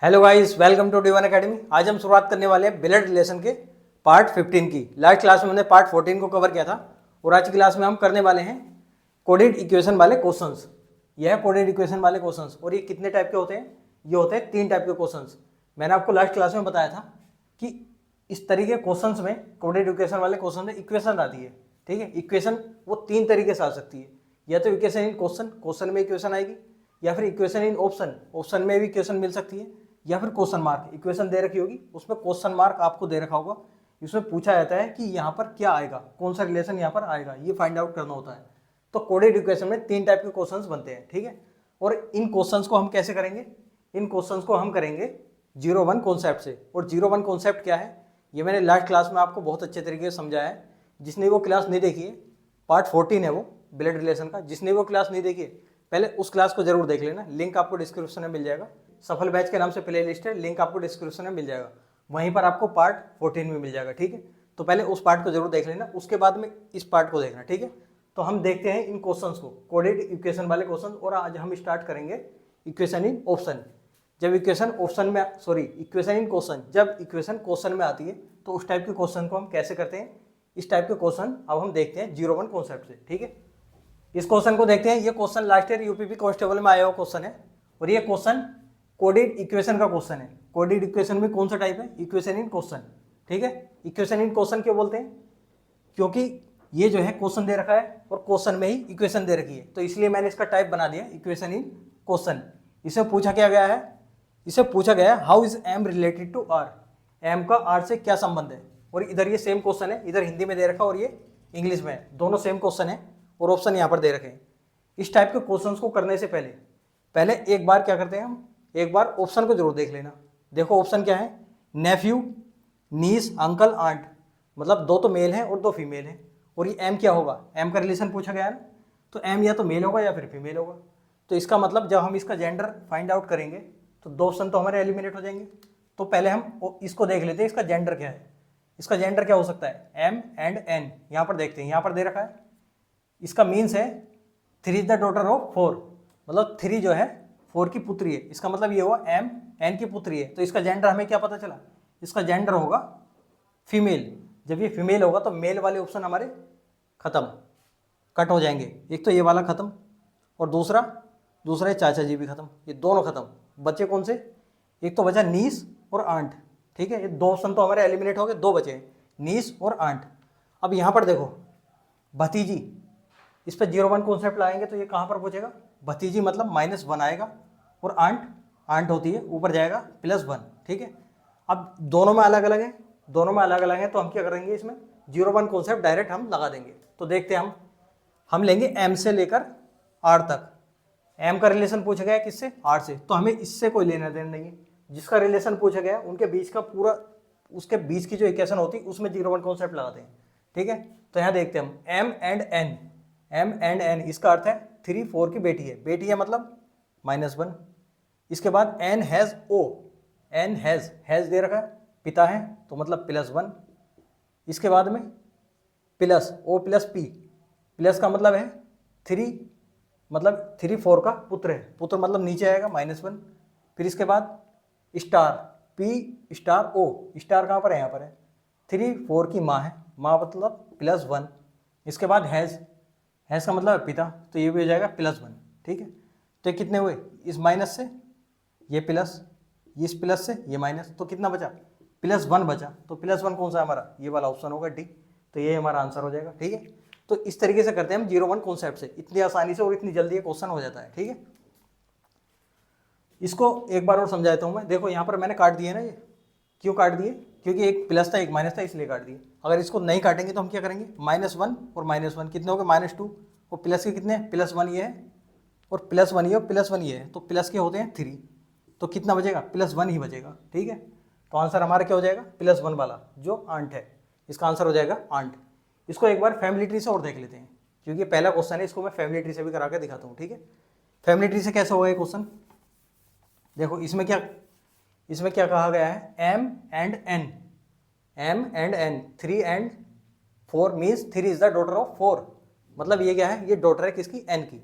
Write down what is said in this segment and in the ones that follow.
Hello guys, welcome to D1 academy. आज हम शुरुआत करने वाले हैं ब्लड रिलेशन के पार्ट 15 की। लास्ट क्लास में हमने पार्ट 14 को कवर किया था और आज की क्लास में हम करने वाले हैं कोडेड इक्वेशन वाले क्वेश्चंस। यह है कोडेड इक्वेशन वाले क्वेश्चंस और ये कितने टाइप के होते हैं? ये होते हैं 3 टाइप के क्वेश्चंस। मैंने आपको लास्ट क्लास में बताया था कि इस तरीके के क्वेश्चंस में, कोडेड इक्वेशन वाले क्वेश्चन में इक्वेशन आती है। ठीक है, इक्वेशन वो 3 तरीके से आ सकती है। या तो इक्वेशन इन क्वेश्चन, क्वेश्चन में इक्वेशन आएगी, या फिर इक्वेशन इन ऑप्शन, ऑप्शन में भी इक्वेशन मिल सकती है, या फिर क्वेश्चन मार्क, इक्वेशन दे रखी होगी उसमें क्वेश्चन मार्क आपको दे रखा होगा। इसमें पूछा जाता है कि यहाँ पर क्या आएगा, कौन सा रिलेशन यहाँ पर आएगा, ये फाइंड आउट करना होता है। तो कोडेड इक्वेशन में 3 टाइप के क्वेश्चंस बनते हैं। ठीक है, और इन क्वेश्चंस को हम कैसे करेंगे? इन क्वेश्चंस को हम करेंगे 0-1 कॉन्सेप्ट से। और 0-1 कॉन्सेप्ट क्या है, ये मैंने लास्ट क्लास में आपको बहुत अच्छे तरीके से समझाया है। जिसने वो क्लास नहीं देखी है, पार्ट 14 है वो ब्लड रिलेशन का, जिसने वो क्लास नहीं देखी है पहले उस क्लास को जरूर देख लेना। लिंक आपको डिस्क्रिप्शन में मिल जाएगा। सफल बैच के नाम से प्ले लिस्ट है, लिंक आपको डिस्क्रिप्शन में मिल जाएगा। वहीं पर आपको पार्ट 14 में मिल जाएगा। ठीक है, तो पहले उस पार्ट को जरूर देख लेना, उसके बाद में इस पार्ट को देखना। ठीक है, तो हम देखते हैं इन क्वेश्चंस को, कोडेड इक्वेशन वाले क्वेश्चन। और आज हम स्टार्ट करेंगे इक्वेशन इन ऑप्शन। जब इक्वेशन ऑप्शन में, इक्वेशन इन क्वेश्चन, जब इक्वेशन क्वेश्चन में आती है तो उस टाइप के क्वेश्चन को हम कैसे करते हैं, इस टाइप के क्वेश्चन अब हम देखते हैं 0-1 कॉन्सेप्ट से। ठीक है, इस क्वेश्चन को देखते हैं। ये question last year UPP constable में आया हुआ क्वेश्चन है और ये क्वेश्चन कोडेड इक्वेशन का क्वेश्चन है। कोडेड इक्वेशन में कौन सा टाइप है? Equation in question. ठीक है, इक्वेशन इन क्वेश्चन क्यों बोलते हैं? क्योंकि ये जो है क्वेश्चन दे रखा है और क्वेश्चन में ही इक्वेशन दे रखी है, तो इसलिए मैंने इसका टाइप बना दिया इक्वेशन इन क्वेश्चन। इसे पूछा क्या गया है? इसे पूछा गया है how is M related to R, M का आर से क्या संबंध है। और इधर ये सेम क्वेश्चन है, इधर हिंदी में दे रखा और ये इंग्लिश में है, दोनों सेम क्वेश्चन है और ऑप्शन यहाँ पर दे रखे हैं। इस टाइप के क्वेश्चंस को करने से पहले एक बार क्या करते हैं हम, एक बार ऑप्शन को जरूर देख लेना। देखो ऑप्शन क्या है, नेफ्यू, नीस, अंकल, आंट, मतलब 2 तो मेल हैं और 2 फीमेल हैं। और ये एम क्या होगा? एम का रिलेशन पूछा गया है ना, तो एम या तो मेल होगा या फिर फीमेल होगा। तो इसका मतलब जब हम इसका जेंडर फाइंड आउट करेंगे तो 2 ऑप्शन तो हमारे एलिमिनेट हो जाएंगे। तो पहले हम इसको देख लेते हैं, इसका जेंडर क्या है। इसका जेंडर क्या हो सकता है? M and N. यहाँ पर देखते हैं, यहाँ पर दे रखा है, इसका मीन्स है 3 इज द डॉटर ऑफ 4, मतलब 3 जो है 4 की पुत्री है। इसका मतलब ये हुआ एम एन की पुत्री है। तो इसका जेंडर हमें क्या पता चला? इसका जेंडर होगा फीमेल। जब ये फीमेल होगा तो मेल वाले ऑप्शन हमारे खत्म, कट हो जाएंगे। एक तो ये वाला खत्म और दूसरा ये चाचा जी भी खत्म, ये दोनों खत्म। बचे कौन से? एक तो बचा नीस और आंट। ठीक है, ये 2 ऑप्शन तो हमारे एलिमिनेट हो गए, 2 बचे नीस और आंट। अब यहाँ पर देखो भतीजी, इस पर 0-1 कॉन्सेप्ट लाएंगे तो ये कहाँ पर पहुँचेगा? भतीजी मतलब -1 आएगा और आंट होती है ऊपर जाएगा +1। ठीक है, अब दोनों में अलग अलग है, दोनों में अलग अलग है, तो हम क्या करेंगे, इसमें 0-1 कॉन्सेप्ट डायरेक्ट हम लगा देंगे। तो देखते हैं हम लेंगे एम से लेकर आर तक। एम का रिलेशन पूछा गया है किससे? आर से, तो हमें इससे कोई लेना देना नहीं है। जिसका रिलेशन पूछा गया है उनके बीच का पूरा, उसके बीच की जो इक्वेशन होती है उसमें 0-1 कॉन्सेप्ट लगाते हैं। ठीक है, तो यहाँ देखते हैं हम M and N. M and N इसका अर्थ है 3 4 की बेटी है, बेटी है मतलब -1। इसके बाद N has O, N has दे रखा है, पिता है तो मतलब +1। इसके बाद में plus O plus P, plus का मतलब है 3, मतलब 3 4 का पुत्र है, पुत्र मतलब नीचे आएगा -1। फिर इसके बाद स्टार, पी स्टार ओ, स्टार कहाँ पर है? यहाँ पर है। 3 4 की माँ है, माँ मतलब +1। इसके बाद हैज़ का मतलब है पिता, तो ये भी हो जाएगा +1। ठीक है, तो ये कितने हुए? इस माइनस से ये प्लस, इस प्लस से ये माइनस, तो कितना बचा? +1 बचा। तो +1 कौन सा है हमारा? ये वाला ऑप्शन होगा डी, तो ये हमारा आंसर हो जाएगा। ठीक है, तो इस तरीके से करते हैं हम 0-1 कॉन्सेप्ट से, इतनी आसानी से और इतनी जल्दी ये क्वेश्चन हो जाता है। ठीक है, इसको एक बार और समझाता हूँ मैं। देखो यहाँ पर मैंने काट दिए ना, ये क्यों काट दिए? क्योंकि एक प्लस था एक माइनस था, इसलिए काट दिए। अगर इसको नहीं काटेंगे तो हम क्या करेंगे? -1 और -1 कितने हो गए? -2 और प्लस के कितने? +1 ये है और +1 ये और +1 ये है, तो प्लस के होते हैं 3, तो कितना बचेगा? +1 ही बचेगा। ठीक है, तो आंसर हमारा क्या हो जाएगा? +1 वाला जो आंट है, इसका आंसर हो जाएगा आंट। इसको एक बार फैमिली ट्री से और देख लेते हैं, क्योंकि पहला क्वेश्चन है, इसको मैं फैमिली ट्री से भी करा के दिखाता हूँ। ठीक है, फैमिली ट्री से कैसे होगा ये क्वेश्चन? देखो इसमें क्या कहा गया है? M and N, M and N, 3 and 4 means 3 is the daughter of 4, मतलब ये क्या है? ये डॉटर है किसकी? एन की।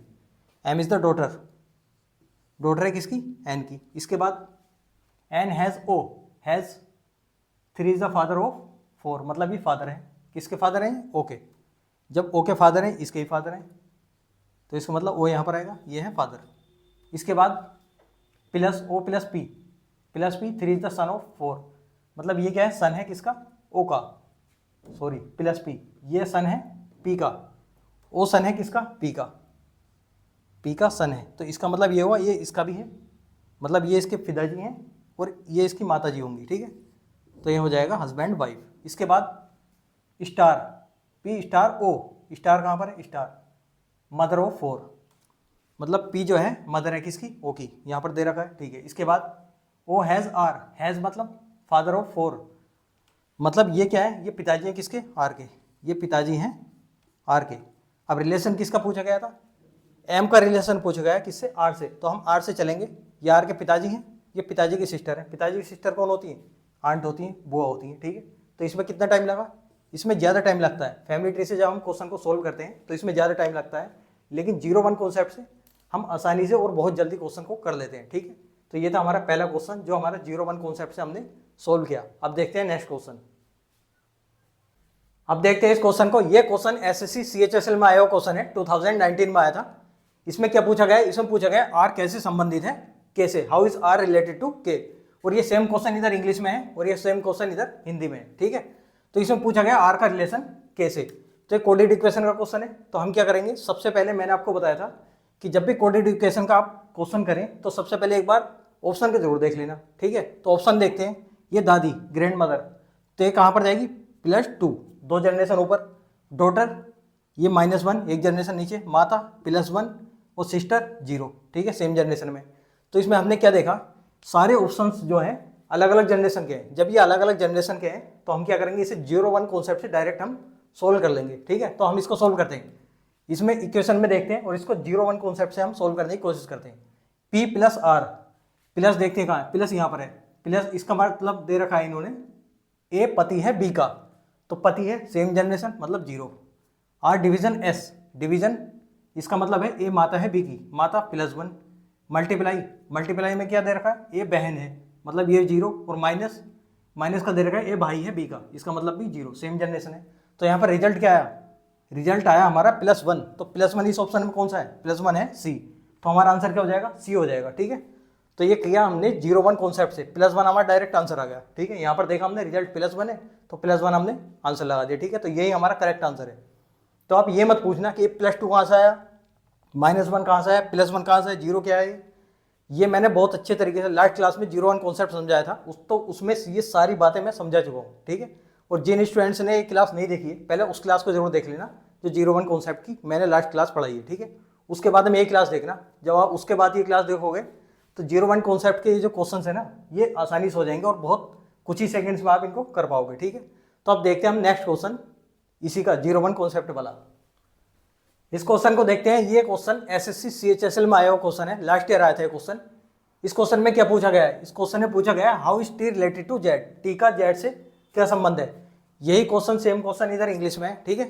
एम इज द डॉटर है किसकी? एन की। इसके बाद N has O, has 3 is the father of 4, मतलब ये फादर है, किसके फादर हैं? ओ के। जब ओ के फादर हैं इसके ही फादर हैं, तो इसका मतलब ओ यहाँ पर आएगा, ये है फादर। इसके बाद plus O plus P, 3 is the son of 4, मतलब ये क्या है? सन है किसका? ओ का, सॉरी प्लस पी, ये सन है पी का, ओ सन है किसका? पी का, पी का सन है। तो इसका मतलब ये हुआ ये इसका भी है, मतलब ये इसके पिताजी हैं और ये इसकी माता जी होंगी, ठीक है। तो ये हो जाएगा हस्बैंड वाइफ। इसके बाद स्टार, पी स्टार ओ, स्टार कहाँ पर है? स्टार, मदर ऑफ 4, मतलब पी जो है मदर है किसकी? ओ की, यहाँ पर दे रखा है, ठीक है। इसके बाद ओ हैज़ आर, हैज़ मतलब फादर ऑफ 4, मतलब ये क्या है? ये पिताजी हैं किसके? आर के, ये पिताजी हैं आर के। अब रिलेशन किसका पूछा गया था? एम का रिलेशन पूछा गया है किससे? आर से। तो हम आर से चलेंगे, ये आर के पिताजी हैं, ये पिताजी की सिस्टर है। पिताजी की सिस्टर कौन होती है? आंट होती है, बुआ होती है, ठीक है। तो इसमें कितना टाइम लगा? इसमें ज़्यादा टाइम लगता है। फैमिली ट्री से जब हम क्वेश्चन को सोल्व करते हैं तो इसमें ज़्यादा टाइम लगता है, लेकिन 0-1 कॉन्सेप्ट से हम आसानी से और बहुत जल्दी क्वेश्चन को कर लेते हैं, ठीक है। तो ये था हमारा पहला क्वेश्चन जो हमारा 0-1 कॉन्सेप्ट से हमने सोल्व किया। अब देखते हैं नेक्स्ट क्वेश्चन। अब देखते हैं इस क्वेश्चन को। ये क्वेश्चन एसएससी सीएचएसएल में आया हुआ क्वेश्चन है, 2019 में आया था। इसमें क्या पूछा गया है? इसमें पूछा गया है आर कैसे संबंधित है के से, how is R related to K. और ये सेम क्वेश्चन इधर इंग्लिश में है और ये सेम क्वेश्चन इधर हिंदी में है, ठीक है। तो इसमें पूछा गया आर का रिलेशन के से। तो ये कोडेड इक्वेशन का क्वेश्चन है। तो हम क्या करेंगे? सबसे पहले मैंने आपको बताया था कि जब भी कोडेड इक्वेशन का आप क्वेश्चन करें तो सबसे पहले एक बार ऑप्शन को जरूर देख लेना, ठीक है। तो ऑप्शन देखते हैं। ये दादी, ग्रैंड मदर, तो ये कहाँ पर जाएगी? +2, 2 जनरेशन ऊपर। डॉटर, ये -1, 1 जनरेशन नीचे। माता +1 और सिस्टर 0, ठीक है, सेम जनरेशन में। तो इसमें हमने क्या देखा? सारे ऑप्शंस जो हैं अलग अलग जनरेशन के हैं। जब ये अलग अलग जनरेशन के हैं तो हम क्या करेंगे? इसे 0-1 कॉन्सेप्ट से डायरेक्ट हम सोल्व कर लेंगे, ठीक है। तो हम इसको सोल्व करते हैं, इसमें इक्वेशन में देखते हैं और इसको 0-1 कॉन्सेप्ट से हम सोल्व करने की कोशिश करते हैं। P + R, प्लस देखते हैं कहाँ है? प्लस यहाँ पर है। प्लस इसका मतलब दे रखा है इन्होंने, ए पति है बी का, तो पति है सेम जनरेशन मतलब 0। R डिवीजन S, डिवीजन इसका मतलब है ए माता है बी की, माता +1। मल्टीप्लाई में क्या दे रखा है? ए बहन है, मतलब ये 0। और माइनस का दे रखा है ए भाई है बी का, इसका मतलब भी 0, सेम जनरेशन है। तो यहाँ पर रिजल्ट क्या आया? रिजल्ट आया हमारा +1। तो +1 इस ऑप्शन में कौन सा है? +1 है सी। तो हमारा आंसर क्या हो जाएगा? सी हो जाएगा, ठीक है। तो ये किया हमने 0-1 कॉन्सेप्ट से, +1 हमारा डायरेक्ट आंसर आ गया, ठीक है। यहाँ पर देखा हमने रिजल्ट +1 है तो +1 हमने आंसर लगा दिया, ठीक है। तो यही हमारा करेक्ट आंसर है। तो आप ये मत पूछना कि +2 कहाँ से आया, -1 कहाँ से आया, +1 कहाँ से, 0 क्या है। ये मैंने बहुत अच्छे तरीके से लास्ट क्लास में 0-1 कॉन्सेप्ट समझाया था, उसमें ये सारी बातें मैं समझा चुका हूँ, ठीक है। और जिन स्टूडेंट्स ने ये क्लास नहीं देखी है पहले उस क्लास को जरूर देख लेना, जो 0-1 कॉन्सेप्ट की मैंने लास्ट क्लास पढ़ाई है, ठीक है। उसके बाद में ये क्लास देखना, जब आप उसके बाद ये क्लास देखोगे तो 0-1 कॉन्सेप्ट के ये जो क्वेश्चन है ना, ये आसानी से हो जाएंगे और बहुत कुछ ही सेकंड्स में आप इनको कर पाओगे, ठीक है। तो अब देखते हैं हम नेक्स्ट क्वेश्चन इसी का 0-1 कॉन्सेप्ट वाला। इस क्वेश्चन को देखते हैं। ये क्वेश्चन एसएससी सीएचएसएल में आया हुआ क्वेश्चन है, लास्ट ईयर आया था ये क्वेश्चन। इस क्वेश्चन में क्या पूछा गया है? इस क्वेश्चन में पूछा गया है how is T related to Z, T का जेड से क्या संबंध है। यही क्वेश्चन सेम क्वेश्चन इधर इंग्लिश में है, ठीक है।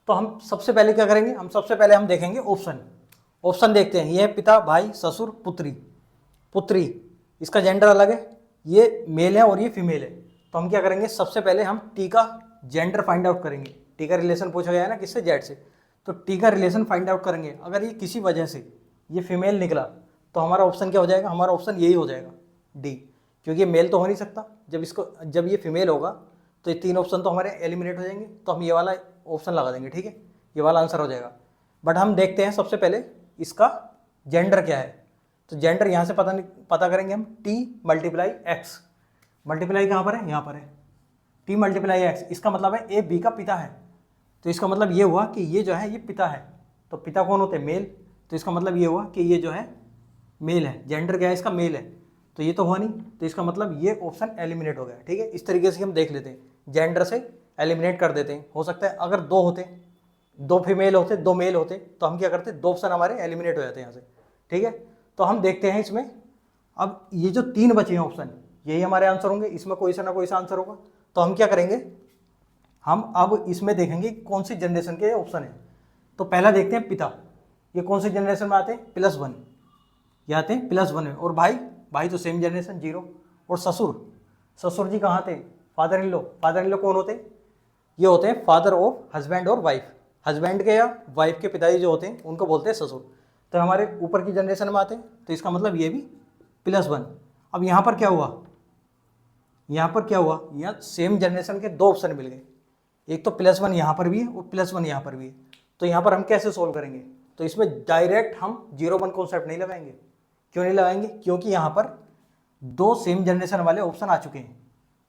तो हम सबसे पहले क्या करेंगे? हम सबसे पहले हम देखेंगे ऑप्शन देखते हैं। ये है पिता, भाई, ससुर, पुत्री, इसका जेंडर अलग है, ये मेल है और ये फीमेल है। तो हम क्या करेंगे? सबसे पहले हम टी का जेंडर फाइंड आउट करेंगे। टी का रिलेशन पूछा गया है ना किससे? जेड से। तो टी का रिलेशन फाइंड आउट करेंगे। अगर ये किसी वजह से ये फीमेल निकला तो हमारा ऑप्शन क्या हो जाएगा? हमारा ऑप्शन यही हो जाएगा डी, क्योंकि ये मेल तो हो नहीं सकता। जब ये फीमेल होगा तो ये 3 ऑप्शन तो हमारे एलिमिनेट हो जाएंगे, तो हम ये वाला ऑप्शन लगा देंगे, ठीक है। ये वाला आंसर हो जाएगा। बट हम देखते हैं सबसे पहले इसका जेंडर क्या है। तो जेंडर यहाँ से पता करेंगे हम, टी मल्टीप्लाई एक्स। मल्टीप्लाई कहाँ पर है? यहाँ पर है, टी मल्टीप्लाई एक्स। इसका मतलब है ए बी का पिता है, तो इसका मतलब ये हुआ कि ये जो है ये पिता है। तो पिता कौन होते हैं? मेल। तो इसका मतलब ये हुआ कि ये जो है मेल है। जेंडर क्या है इसका? मेल है। तो ये तो हुआ नहीं, तो इसका मतलब ये ऑप्शन एलिमिनेट हो गया, ठीक है। इस तरीके से हम देख लेते हैं, जेंडर से एलिमिनेट कर देते हैं। हो सकता है अगर 2 होते, 2 फीमेल होते, 2 मेल होते, तो हम क्या करते? 2 ऑप्शन हमारे एलिमिनेट हो जाते हैं यहाँ से, ठीक है। तो हम देखते हैं इसमें, अब ये जो 3 बचे हैं ऑप्शन, यही हमारे आंसर होंगे। इसमें कोई सा ना कोई सा आंसर होगा। तो हम क्या करेंगे? हम अब इसमें देखेंगे कौन सी जनरेशन के ऑप्शन है। तो पहला देखते हैं पिता, ये कौन सी जनरेशन में आते हैं? +1, ये आते हैं +1 में। और भाई तो सेम जनरेशन 0। और ससुर, ससुर जी कहाँ थे, father in law. Father in law कौन होते हैं, ये होते हैं फादर ऑफ हस्बैंड और वाइफ। हस्बैंड के या वाइफ के पिताजी जो होते हैं उनको बोलते हैं ससुर। तो हमारे ऊपर की जनरेशन में आते हैं, तो इसका मतलब ये भी +1। अब यहाँ पर क्या हुआ, यहाँ पर क्या हुआ, यहाँ सेम जनरेशन के 2 ऑप्शन मिल गए, एक तो +1 यहाँ पर भी है और +1 यहाँ पर भी है। तो यहाँ पर हम कैसे सोल्व करेंगे, तो इसमें डायरेक्ट हम 0 1 कॉन्सेप्ट नहीं लगाएंगे। क्यों नहीं लगाएंगे, क्योंकि यहाँ पर 2 सेम जनरेशन वाले ऑप्शन आ चुके हैं।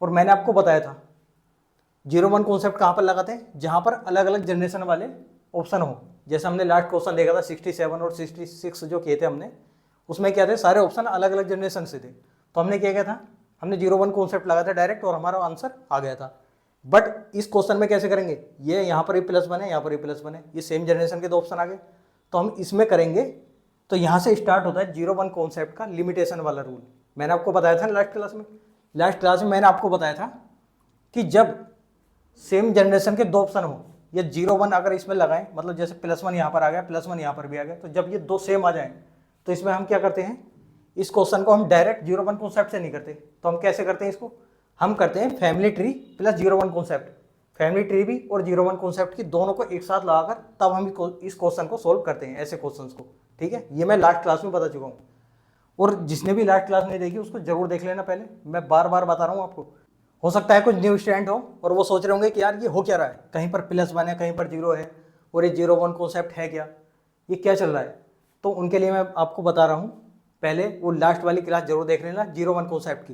और मैंने आपको बताया था 0 1 कॉन्सेप्ट कहाँ पर लगाते हैं, जहाँ पर अलग अलग जनरेशन वाले ऑप्शन हो। जैसे हमने लास्ट क्वेश्चन देखा था 67 और 66 जो किए थे हमने, उसमें क्या थे, सारे ऑप्शन अलग अलग जनरेशन से थे। तो हमने क्या किया था, हमने 0 1 कॉन्सेप्ट लगाया था डायरेक्ट और हमारा आंसर आ गया था। बट इस क्वेश्चन में कैसे करेंगे, ये यहाँ पर ही +1 है, यहाँ पर ही +1 है, ये सेम जनरेशन के 2 ऑप्शन आ गए। तो हम इसमें करेंगे, तो यहाँ से स्टार्ट होता है 0 1 कॉन्सेप्ट का लिमिटेशन वाला रूल। मैंने आपको बताया था लास्ट क्लास में मैंने आपको बताया था कि जब सेम जनरेशन के 2 ऑप्शन हो, या 0 1 अगर इसमें लगाएं, मतलब जैसे +1 यहाँ पर आ गया, +1 यहाँ पर भी आ गया, तो जब ये 2 सेम आ जाएं, तो इसमें हम क्या करते हैं, इस क्वेश्चन को हम डायरेक्ट 0 1 कॉन्सेप्ट से नहीं करते। तो हम कैसे करते हैं इसको, हम करते हैं family tree plus 0 1 concept. Family tree भी और 0 1 कॉन्सेप्ट की दोनों को एक साथ लगाकर तब हम इस क्वेश्चन को सोल्व करते हैं, ऐसे क्वेश्चंस को। ठीक है, ये मैं लास्ट क्लास में बता चुका हूँ, और जिसने भी लास्ट क्लास नहीं देखी उसको जरूर देख लेना। पहले मैं बार बार बता रहा हूँ आपको, हो सकता है कुछ न्यू स्टूडेंट हो और वो सोच रहे होंगे कि यार ये हो क्या रहा है, कहीं पर +1 है, कहीं पर 0 है, और ये 0 1 कॉन्सेप्ट है क्या, ये क्या चल रहा है। तो उनके लिए मैं आपको बता रहा हूँ, पहले वो लास्ट वाली क्लास जरूर देख लेना 0 1 कॉन्सेप्ट की,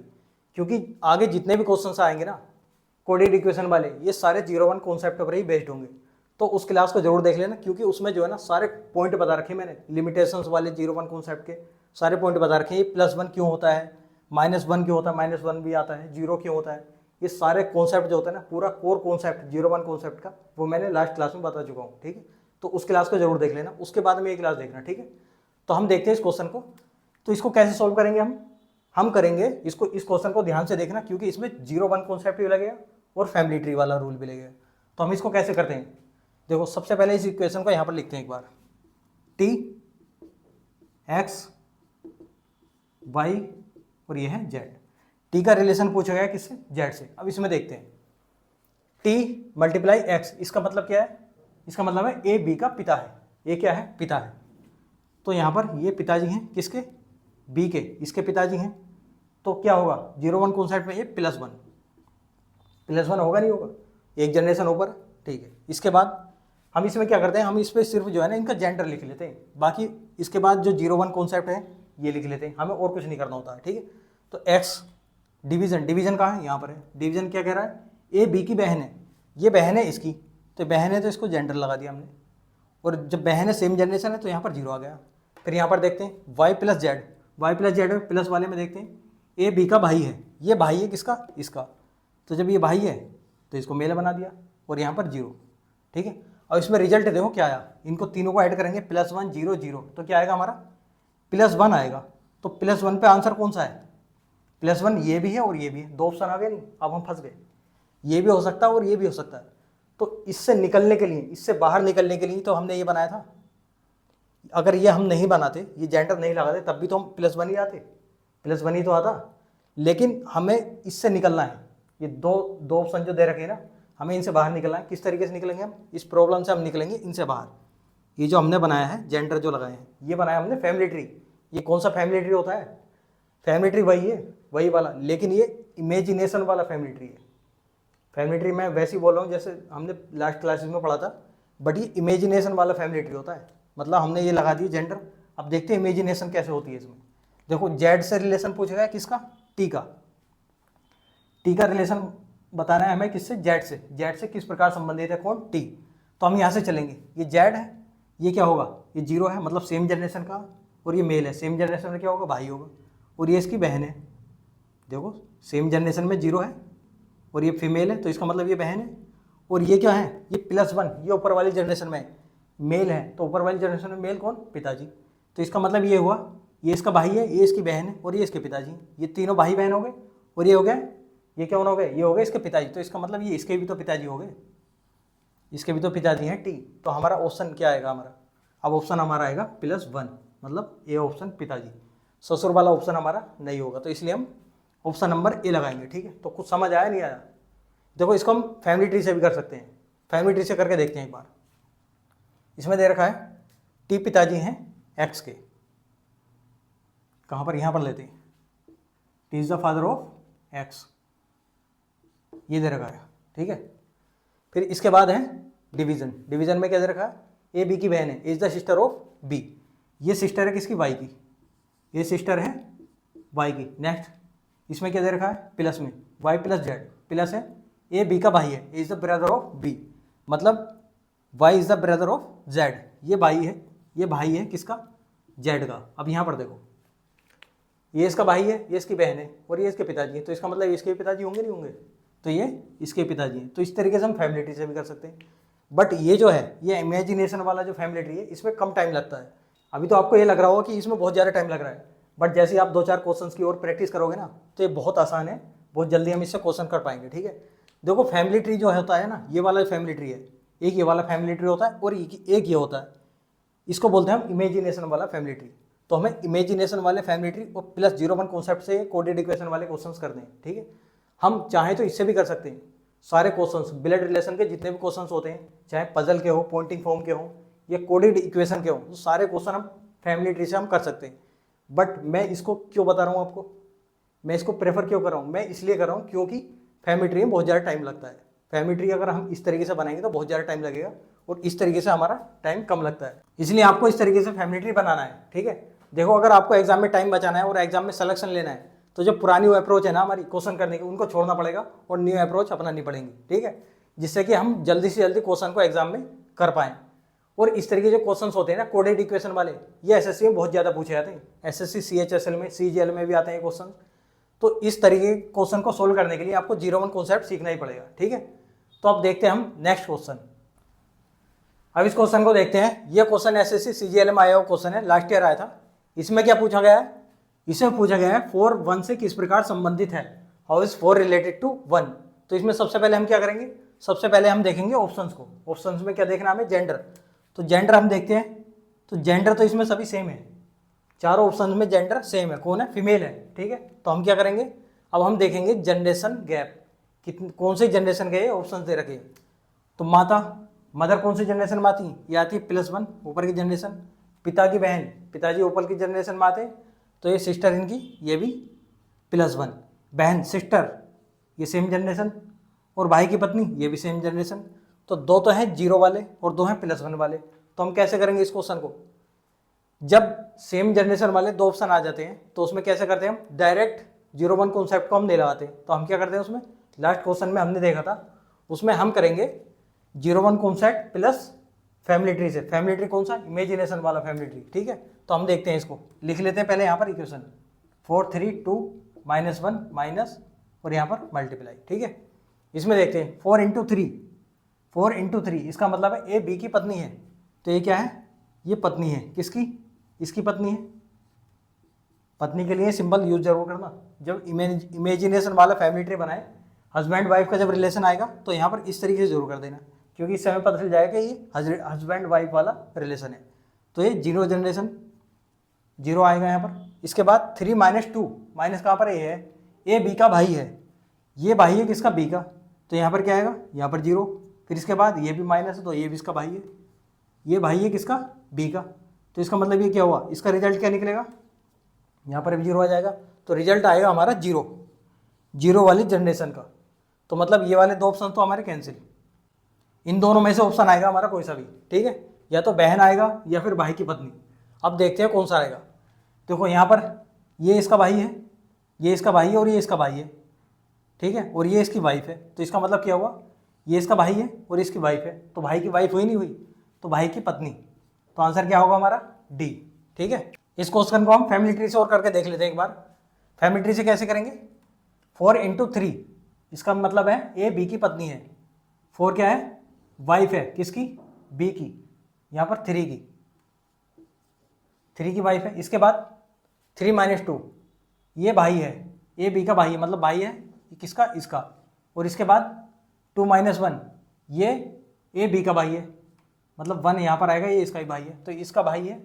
क्योंकि आगे जितने भी क्वेश्चंस आएंगे ना कोडेड इक्वेशन वाले, ये सारे 0 1 कॉन्सेप्ट पर ही बेस्ड होंगे। तो उस क्लास को जरूर देख लेना, क्योंकि उसमें जो है ना सारे पॉइंट बता रखे मैंने, लिमिटेशंस वाले 0 1 कॉन्सेप्ट के सारे पॉइंट बता रखे हैं। ये +1 क्यों होता है, -1 क्यों होता है, -1 भी आता है, 0 क्यों होता है, ये सारे कॉन्सेप्ट जो होता है ना, पूरा कोर कॉन्सेप्ट 0 1 कॉन्सेप्ट का, वो मैंने लास्ट क्लास में बता चुका हूँ। ठीक है, तो उस क्लास को जरूर देख लेना, उसके बाद में ये क्लास देखना। ठीक है, तो हम देखते हैं इस क्वेश्चन को। तो इसको कैसे सोल्व करेंगे हम करेंगे इसको, इस क्वेश्चन को ध्यान से देखना, क्योंकि इसमें 0 1 कॉन्सेप्ट भी लगेगा और फैमिली ट्री वाला रूल भी लगेगा। तो हम इसको कैसे करते हैं, देखो सबसे पहले इस इक्वेशन को यहाँ पर लिखते हैं एक बार, t x y और ये है z। t का रिलेशन पूछा गया किससे, z से। अब इसमें देखते हैं t × x, इसका मतलब क्या है, इसका मतलब है a b का पिता है, ये क्या है, पिता है। तो यहाँ पर ये पिताजी हैं किसके, b के, इसके पिताजी हैं। तो क्या होगा 0 1 कॉन्सेप्ट में ये +1 होगा नहीं होगा, एक जनरेशन ऊपर। ठीक है, इसके बाद हम इसमें क्या करते हैं, हम इस पर सिर्फ जो है ना इनका जेंडर लिख लेते हैं, बाकी इसके बाद जो 0 1 कॉन्सेप्ट है ये लिख लेते हैं, हमें और कुछ नहीं करना होता है। ठीक है, तो x डिवीजन कहाँ है, यहाँ पर है। डिवीजन क्या कह रहा है, a b की बहन है, ये बहन है इसकी, तो बहन है तो इसको जेंडर लगा दिया हमने, और जब बहन है सेम जनरेशन है तो यहाँ पर 0 आ गया। फिर यहाँ पर देखते हैं y + z प्लस वाले में देखते हैं a b का भाई है, ये भाई है किसका, इसका। तो जब ये भाई है तो इसको मेल बना दिया, और यहाँ पर 0। ठीक है, और इसमें रिजल्ट देखो क्या आया, इनको तीनों को ऐड करेंगे, +1 0 0, तो क्या आएगा हमारा +1 आएगा। तो +1 पे आंसर कौन सा है, +1 ये भी है और ये भी है, 2 ऑप्शन आ गए नहीं, अब हम फंस गए, ये भी हो सकता है और ये भी हो सकता है। तो इससे निकलने के लिए, इससे बाहर निकलने के लिए तो हमने ये बनाया था। अगर ये हम नहीं बनाते, ये जेंडर नहीं लगाते, तब भी तो हम +1 ही आते, +1 ही तो आता। लेकिन हमें इससे निकलना है, ये दो ऑप्शन जो दे रखे हैं ना, हमें इनसे बाहर निकलना है। किस तरीके से निकलेंगे हम, इस प्रॉब्लम से हम निकलेंगे इनसे बाहर। ये जो हमने बनाया है जेंडर जो लगाए हैं, ये बनाया हमने फैमिली ट्री। ये कौन सा फैमिली ट्री होता है, फैमिली ट्री वही है, वही वाला, लेकिन ये इमेजिनेशन वाला फैमिली ट्री है। फैमिली ट्री मैं वैसे ही बोल रहा हूँ जैसे हमने लास्ट क्लासेस में पढ़ा था, बट ये इमेजिनेशन वाला फैमिली ट्री होता है। मतलब हमने ये लगा दिया जेंडर, अब देखते हैं इमेजिनेशन कैसे होती है इसमें। देखो जेड से रिलेशन पूछा गया किसका, टी का। टी का रिलेशन बताना है हमें किससे, जेड से। जेड से किस प्रकार संबंधित है कौन, टी। तो हम यहाँ से चलेंगे, ये जेड है, ये क्या होगा, ये 0 है, मतलब सेम जनरेशन का, और ये मेल है, सेम जनरेशन में क्या होगा, भाई होगा, और ये इसकी बहन है। देखो सेम जनरेशन में 0 है और ये फीमेल है, तो इसका मतलब ये बहन है। और ये क्या है, ये +1, ये ऊपर वाली जनरेशन में मेल है, तो ऊपर वाली जनरेशन में मेल कौन, पिताजी। तो इसका मतलब ये हुआ, ये इसका भाई है, ये इसकी बहन है, और ये इसके पिताजी। ये तीनों भाई बहन हो गए, और ये हो गया, ये क्या हो गए, ये हो गए इसके पिताजी। तो इसका मतलब ये इसके भी तो पिताजी हो गए, इसके भी तो पिताजी हैं, टी। तो हमारा ऑप्शन क्या आएगा हमारा, अब ऑप्शन हमारा आएगा +1, मतलब ए ऑप्शन पिताजी। ससुर वाला ऑप्शन हमारा नहीं होगा, तो इसलिए हम ऑप्शन नंबर ए लगाएंगे। ठीक है, तो कुछ समझ आया नहीं आया? देखो इसको हम फैमिली ट्री से भी कर सकते हैं, फैमिली ट्री से करके देखते हैं एक बार। इसमें दे रखा है टी पिताजी हैं एक्स के, कहाँ पर, यहाँ पर लेते हैं, T is the father of x, ये दे रखा है। ठीक है, फिर इसके बाद है डिवीजन। डिवीजन में क्या दे रखा है, ए बी की बहन है, is the sister of B, ये सिस्टर है किसकी, वाई की, ये सिस्टर है वाई की। नेक्स्ट इसमें क्या दे रखा है, प्लस में वाई प्लस जेड, प्लस है ए बी का भाई है, is the brother of B, मतलब Y is the brother of Z, ये भाई है, ये भाई है किसका, जेड का। अब यहाँ पर देखो, ये इसका भाई है, ये इसकी बहन है, और ये इसके पिताजी है, तो इसका मतलब इसके पिताजी होंगे नहीं होंगे, तो ये इसके पिताजी हैं। तो इस तरीके से हम फैमिली ट्री से भी कर सकते हैं। बट ये जो है, ये इमेजिनेशन वाला जो फैमिली ट्री है, इसमें कम टाइम लगता है। अभी तो आपको ये लग रहा होगा कि इसमें बहुत ज़्यादा टाइम लग रहा है, बट जैसे आप 2-4 क्वेश्चंस की और प्रैक्टिस करोगे ना, तो ये बहुत आसान है, बहुत जल्दी हम इससे क्वेश्चन कर पाएंगे। ठीक है, देखो फैमिली ट्री जो होता है ना, ये वाला फैमिली ट्री है, एक ये वाला फैमिली ट्री होता है और एक ये होता है, इसको बोलते हैं हम इमेजिनेशन वाला फैमिली ट्री। तो हमें इमेजिनेशन वाले फैमिली ट्री और प्लस 01 कॉन्सेप्ट से कोडेड इक्वेशन वाले क्वेश्चंस करते हैं। ठीक है, हम चाहें तो इससे भी कर सकते हैं, सारे क्वेश्चंस ब्लड रिलेशन के जितने भी क्वेश्चंस होते हैं, चाहे पजल के हो, पॉइंटिंग फॉर्म के हो, या कोडेड इक्वेशन के हो, तो सारे क्वेश्चन हम फैमिली ट्री से हम कर सकते हैं। बट मैं इसको क्यों बता रहा हूँ आपको, मैं इसको प्रेफर क्यों कर रहा हूँ, मैं इसलिए कर रहा हूँ क्योंकि फैमिली ट्री में बहुत ज़्यादा टाइम लगता है। फैमिली ट्री अगर हम इस तरीके से बनाएंगे तो बहुत ज़्यादा टाइम लगेगा, और इस तरीके से हमारा टाइम कम लगता है, इसलिए आपको इस तरीके से फैमिली ट्री बनाना है। ठीक है, देखो अगर आपको एग्जाम में टाइम बचाना है और एग्जाम में सिलेक्शन लेना है, तो जो पुरानी अप्रोच है ना हमारी क्वेश्चन करने की, उनको छोड़ना पड़ेगा और न्यू अप्रोच अपनानी पड़ेगी। ठीक है, जिससे कि हम जल्दी से जल्दी क्वेश्चन को एग्जाम में कर पाएँ। और इस तरीके जो क्वेश्चंस होते हैं ना कोडेड इक्वेशन वाले, ये एसएससी में बहुत ज़्यादा पूछे जाते हैं, एसएससी सीएचएसएल में, सीजीएल में भी आते हैं क्वेश्चन। तो इस तरीके के क्वेश्चन को सोल्व करने के लिए आपको 01 कॉन्सेप्ट सीखना ही पड़ेगा। ठीक है, तो अब देखते हैं हम नेक्स्ट क्वेश्चन। अब इस क्वेश्चन को देखते हैं, ये क्वेश्चन एसएससी सीजीएल में आया हुआ क्वेश्चन है, लास्ट ईयर आया था। इसमें क्या पूछा गया है, इसमें पूछा गया है 4 1 से किस प्रकार संबंधित है, हाउ इज 4 रिलेटेड टू 1। तो इसमें सबसे पहले हम क्या करेंगे, सबसे पहले हम देखेंगे ऑप्शंस को। ऑप्शंस में क्या देखना हमें, जेंडर। तो जेंडर हम देखते हैं, तो जेंडर तो इसमें सभी सेम है, चारों ऑप्शन में जेंडर सेम है, कौन है, फीमेल है। ठीक है, तो हम क्या करेंगे, अब हम देखेंगे जनरेशन गैप, कितनी कौन सी जनरेशन के ऑप्शन दे रखे। तो माता, मदर कौन सी जनरेशन में आती है, ये आती है +1 ऊपर की जनरेशन। पिता की बहन, पिताजी ऊपर की जनरेशन में आते, तो ये सिस्टर इनकी, ये भी +1। बहन सिस्टर, ये सेम जनरेशन, और भाई की पत्नी, ये भी सेम जनरेशन। तो दो तो हैं 0 वाले और 2 हैं +1 वाले। तो हम कैसे करेंगे इस क्वेश्चन को, जब सेम जनरेशन वाले 2 ऑप्शन आ जाते हैं तो उसमें कैसे करते हैं हम, डायरेक्ट 01 कॉन्सेप्ट को हम नहीं लगाते। तो हम क्या करते हैं उसमें, लास्ट क्वेश्चन में हमने देखा था, उसमें हम करेंगे 01 कॉन्सेप्ट प्लस फैमिली ट्री से। फैमिली ट्री कौन सा, इमेजिनेशन वाला फैमिली ट्री। ठीक है, तो हम देखते हैं, इसको लिख लेते हैं पहले यहाँ पर इक्वेशन, 4 3 2 -1 माइनस और यहाँ पर मल्टीप्लाई। ठीक है, इसमें देखते हैं 4 × 3, इसका मतलब है ए बी की पत्नी है। तो ये क्या है, ये पत्नी है, किसकी, इसकी पत्नी है। पत्नी के लिए सिंबल यूज जरूर करना, जब इमेजिनेशन वाला फैमिली ट्री बनाए, हस्बैंड वाइफ का जब रिलेशन आएगा तो यहाँ पर इस तरीके से जरूर कर देना, क्योंकि इस समय पता चल जाएगा कि ये हस्बैंड वाइफ वाला रिलेशन है। तो ये 0 जनरेशन, 0 आएगा यहाँ पर। इसके बाद 3 - 2, माइनस कहाँ पर है, ए बी का भाई है, ये भाई है किसका, बी का। तो यहाँ पर क्या आएगा, यहाँ पर 0। फिर इसके बाद ये भी माइनस है, तो ये भी इसका भाई है, ये भाई है किसका, बी का। तो इसका मतलब ये क्या हुआ, इसका रिजल्ट क्या निकलेगा, यहाँ पर भी 0 आ जाएगा। तो रिजल्ट आएगा हमारा 0 वाली जनरेशन का। तो मतलब ये वाले 2 ऑप्शन तो हमारे कैंसिल, इन दोनों में से ऑप्शन आएगा हमारा कोई सा भी। ठीक है, या तो बहन आएगा या फिर भाई की पत्नी। अब देखते हैं कौन सा आएगा। देखो यहाँ पर ये इसका भाई है, ये इसका भाई है और ये इसका भाई है। ठीक है, और ये इसकी वाइफ है। तो इसका मतलब क्या हुआ, ये इसका भाई है और इसकी वाइफ है, तो भाई की वाइफ हुई नहीं हुई, तो भाई की पत्नी। तो आंसर क्या होगा हमारा, डी। ठीक है, इस क्वेश्चन को हम फैमिली ट्री से और करके देख लेते हैं एक बार। फैमिली ट्री से कैसे करेंगे, 4 × 3, इसका मतलब है ए बी की पत्नी है। 4 क्या है, वाइफ है किसकी, बी की, यहाँ पर 3 की वाइफ है। इसके बाद 3 - 2, ये भाई है, ए बी का भाई है, मतलब भाई है किसका, इसका। और इसके बाद 2 - 1, ये ए बी का भाई है, मतलब 1 यहाँ पर आएगा, ये इसका ही भाई है, तो इसका भाई है,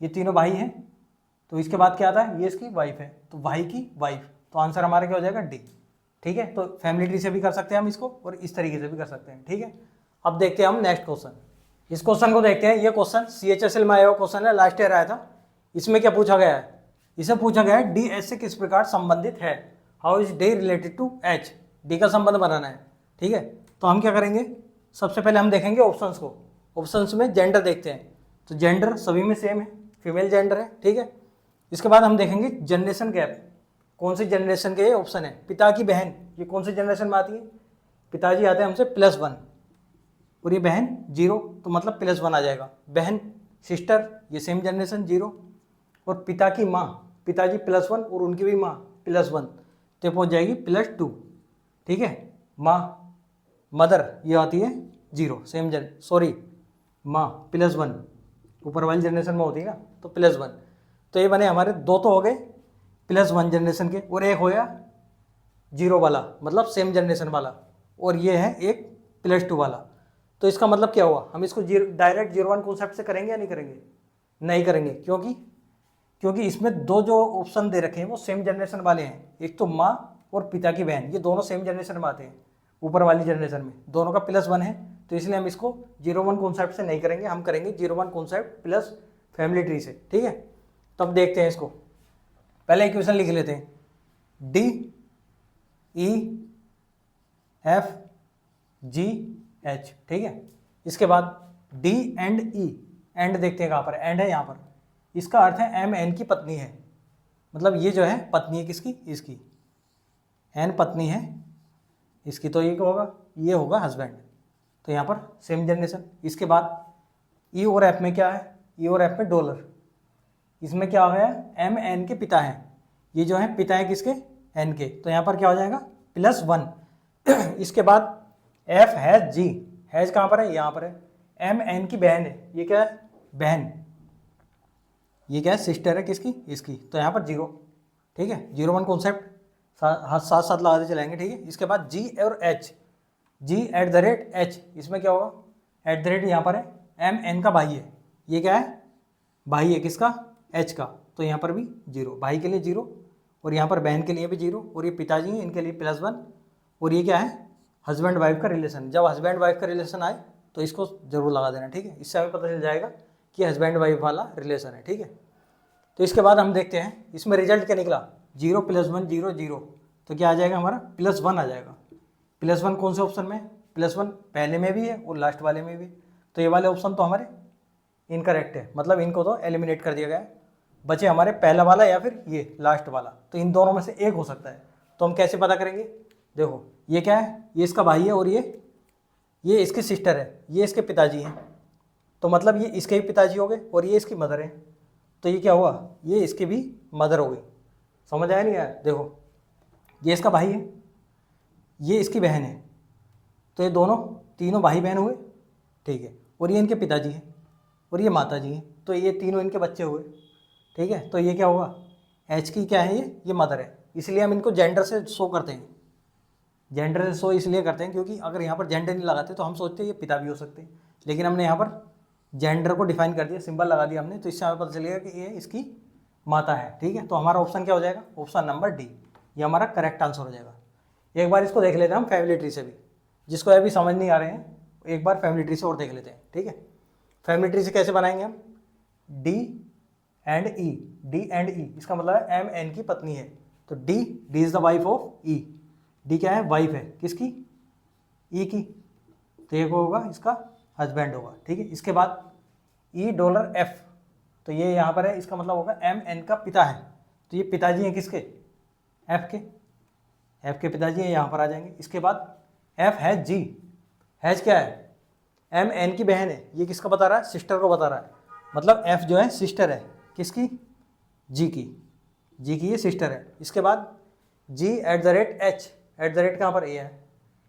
ये तीनों भाई हैं। तो इसके बाद क्या आता है, ये इसकी वाइफ है, तो भाई की वाइफ, तो आंसर हमारा क्या हो जाएगा डी। ठीक है, तो फैमिली ट्री से भी कर सकते हैं हम इसको और इस तरीके से भी कर सकते हैं। ठीक है, अब देखते हैं हम नेक्स्ट क्वेश्चन। इस क्वेश्चन को देखते हैं। ये क्वेश्चन CHSL में आया हुआ क्वेश्चन है, लास्ट ईयर आया था। इसमें क्या पूछा गया है, इसे पूछा गया है डी एच से किस प्रकार संबंधित है, how is D related to H, D का संबंध बनाना है। ठीक है, तो हम क्या करेंगे, सबसे पहले हम देखेंगे ऑप्शंस को। ऑप्शंस में जेंडर देखते हैं, तो जेंडर सभी में सेम है, फीमेल जेंडर है। ठीक है, इसके बाद हम देखेंगे जनरेशन गैप, कौन सी जनरेशन के ये ऑप्शन है। पिता की बहन, ये कौन सी जनरेशन में आती है, पिताजी आते हैं हमसे +1 और ये बहन 0, तो मतलब +1 आ जाएगा। बहन सिस्टर, ये सेम जनरेशन 0, और पिता की माँ, पिताजी +1 और उनकी भी माँ +1, तो पहुँच जाएगी +2। ठीक है, माँ मदर ये आती है 0, सेम माँ +1 ऊपर वाली जनरेशन में होती है ना, तो +1। तो ये बने हमारे दो तो हो गए +1 जनरेशन के, और एक होया 0 वाला मतलब सेम जनरेशन वाला, और ये है एक +2 वाला। तो इसका मतलब क्या हुआ, हम इसको डायरेक्ट 0-1 कॉन्सेप्ट से करेंगे या नहीं करेंगे, नहीं करेंगे। क्योंकि इसमें दो जो ऑप्शन दे रखे हैं वो सेम जनरेशन वाले हैं, एक तो माँ और पिता की बहन, ये दोनों सेम जनरेशन में आते हैं, ऊपर वाली जनरेशन में दोनों का +1 है, तो इसलिए हम इसको 0-1 कॉन्सेप्ट से नहीं करेंगे, हम करेंगे 0-1 कॉन्सेप्ट प्लस फैमिली ट्री से। ठीक है, तो अब देखते हैं इसको, पहले इक्वेशन लिख लेते हैं, DEFGH। ठीक है, इसके बाद D एंड E, एंड देखते हैं कहाँ पर, एंड है यहाँ पर, इसका अर्थ है MN की पत्नी है, मतलब ये जो है पत्नी है किसकी, इसकी, N पत्नी है इसकी, तो ये क्या होगा, ये होगा हस्बैंड, तो यहाँ पर सेम जनरेशन। इसके बाद E और F में क्या है, E और F में डॉलर, इसमें क्या हो गया, MN के पिता हैं, ये जो है पिता है किसके, N के, तो यहाँ पर क्या हो जाएगा +1। इसके बाद F हैज G, हैज कहाँ पर है, यहाँ पर है, MN की बहन है, ये क्या है बहन, ये क्या है सिस्टर है किसकी, इसकी, तो यहाँ पर 0। ठीक है, 0-1 कॉन्सेप्ट साथ साथ लगाते चलाएंगे। ठीक है, इसके बाद G और H, G @H, इसमें क्या होगा, @ यहाँ पर है, MN का भाई है, ये क्या है भाई है किसका, H का, तो यहाँ पर भी 0, भाई के लिए 0, और यहाँ पर बहन के लिए भी 0, और ये पिताजी हैं इनके लिए +1, और ये क्या है हस्बैंड वाइफ का रिलेशन। जब हस्बैंड वाइफ का रिलेशन आए तो इसको जरूर लगा देना। ठीक है, इससे हमें पता चल जाएगा कि हस्बैंड वाइफ वाला रिलेशन है। ठीक है, तो इसके बाद हम देखते हैं इसमें रिजल्ट क्या निकला, 0 +1 0 0, तो क्या आ जाएगा हमारा +1 आ जाएगा। +1 कौन से ऑप्शन में, +1 पहले में भी है और लास्ट वाले में भी, तो ये वाले ऑप्शन तो हमारे इनकरेक्ट है, मतलब इनको तो एलिमिनेट कर दिया गया है, बचे हमारे पहला वाला या फिर ये लास्ट वाला, तो इन दोनों में से एक हो सकता है। तो हम कैसे पता करेंगे, देखो ये क्या है, ये इसका भाई है और ये इसकी सिस्टर है, ये इसके पिताजी हैं, तो मतलब ये इसके भी पिताजी हो गए और ये इसकी मदर है, तो ये क्या हुआ, ये इसकी भी मदर हो गई। समझ आया नहीं यार, देखो ये इसका भाई है, ये इसकी बहन है, तो ये दोनों तीनों भाई बहन हुए। ठीक है, और ये इनके पिताजी हैं और ये माता जी हैं, तो ये तीनों इनके बच्चे हुए। ठीक है, तो ये क्या होगा, H की क्या है, ये मदर है, इसलिए हम इनको जेंडर से शो करते हैं। जेंडर से शो इसलिए करते हैं क्योंकि अगर यहाँ पर जेंडर नहीं लगाते तो हम सोचते हैं ये पिता भी हो सकते हैं, लेकिन हमने यहाँ पर जेंडर को डिफाइन कर दिया, सिंबल लगा दिया हमने, तो इससे हमें पता चलेगा कि ये इसकी माता है। ठीक है, तो हमारा ऑप्शन क्या हो जाएगा, ऑप्शन नंबर डी, ये हमारा करेक्ट आंसर हो जाएगा। एक बार इसको देख लेते हैं हम फैमिली ट्री से भी, जिसको अभी समझ नहीं आ रहे हैं एक बार फैमिली ट्री से और देख लेते हैं। ठीक है, फैमिली ट्री से कैसे बनाएंगे हम, डी एंड ई, इसका मतलब है MN की पत्नी है, तो D is the wife of E, D क्या है, वाइफ है किसकी, E की, तो ये होगा इसका हस्बैंड होगा। ठीक है, इसके बाद $F, तो ये यहाँ पर है, इसका मतलब होगा MN का पिता है, तो ये पिताजी हैं किसके, F के पिताजी हैं, यहाँ पर आ जाएंगे। इसके बाद F हैज G, हैज क्या है, MN की बहन है, ये किसका बता रहा है, सिस्टर को बता रहा है, मतलब F जो है सिस्टर है किसकी, G की ये सिस्टर है। इसके बाद G @H, कहाँ पर ये है,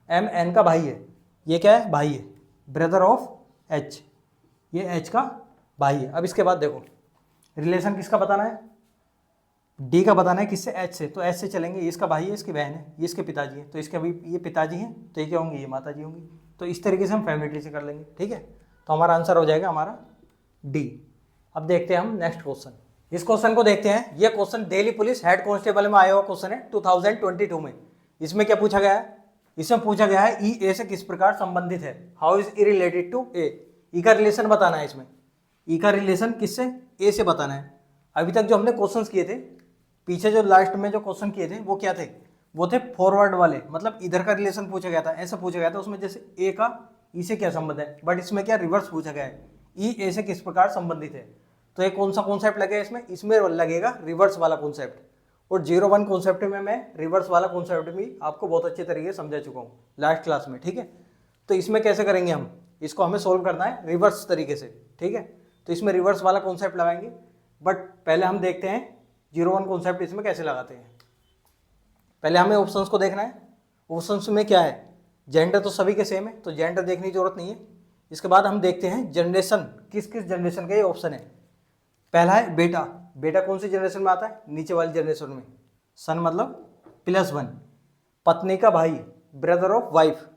MN का भाई है, ये क्या है भाई है, ब्रदर ऑफ H, ये H का भाई है। अब इसके बाद देखो रिलेशन किसका बताना है, D का बताना है, किससे, H से, तो H से चलेंगे, ये इसका भाई है, इसकी बहन है, ये इसके पिताजी है, तो इसके अभी ये पिताजी हैं, तो ये क्या होंगे, ये माता जी होंगी, तो इस तरीके से हम फैमिली ट्री से कर लेंगे। ठीक है, तो हमारा आंसर हो जाएगा हमारा D। अब देखते हैं हम नेक्स्ट क्वेश्चन। इस क्वेश्चन को देखते हैं। ये question Delhi police head constable में आया हुआ क्वेश्चन है 2022 में। इसमें क्या पूछा गया है? इसमें पूछा गया है ई ए से किस प्रकार संबंधित है, how is E related to A. ई का रिलेशन बताना है इसमें। ई का रिलेशन किससे? ए से बताना है। अभी तक जो हमने क्वेश्चंस किए थे, पीछे जो लास्ट में जो क्वेश्चन किए थे वो क्या थे? वो थे फॉरवर्ड वाले, मतलब इधर का रिलेशन पूछा गया था, ऐसा पूछा गया था। उसमें जैसे ए का ई से क्या संबंध है, बट इसमें क्या रिवर्स पूछा गया है, ई ए से किस प्रकार संबंधित है। तो ये कौन सा कॉन्सेप्ट लगेगा इसमें? इसमें लगेगा रिवर्स वाला कॉन्सेप्ट। और 01 कॉन्सेप्ट में मैं रिवर्स वाला कॉन्सेप्ट भी आपको बहुत अच्छे तरीके से समझा चुका हूँ लास्ट क्लास में, ठीक है। तो इसमें कैसे करेंगे हम इसको? हमें सोल्व करना है रिवर्स तरीके से, ठीक है। तो इसमें रिवर्स वाला कॉन्सेप्ट लगाएंगे, बट पहले हम देखते हैं 01 कॉन्सेप्ट इसमें कैसे लगाते हैं। पहले हमें ऑप्शंस को देखना है। ऑप्शंस में क्या है? जेंडर तो सभी के सेम है, तो जेंडर देखने की जरूरत नहीं है। इसके बाद हम देखते हैं जनरेशन, किस किस जनरेशन का ये ऑप्शन है। पहला है बेटा। बेटा कौन सी जनरेशन में आता है? नीचे वाली जनरेशन में। सन मतलब +1। पत्नी का भाई, ब्रदर ऑफ वाइफ,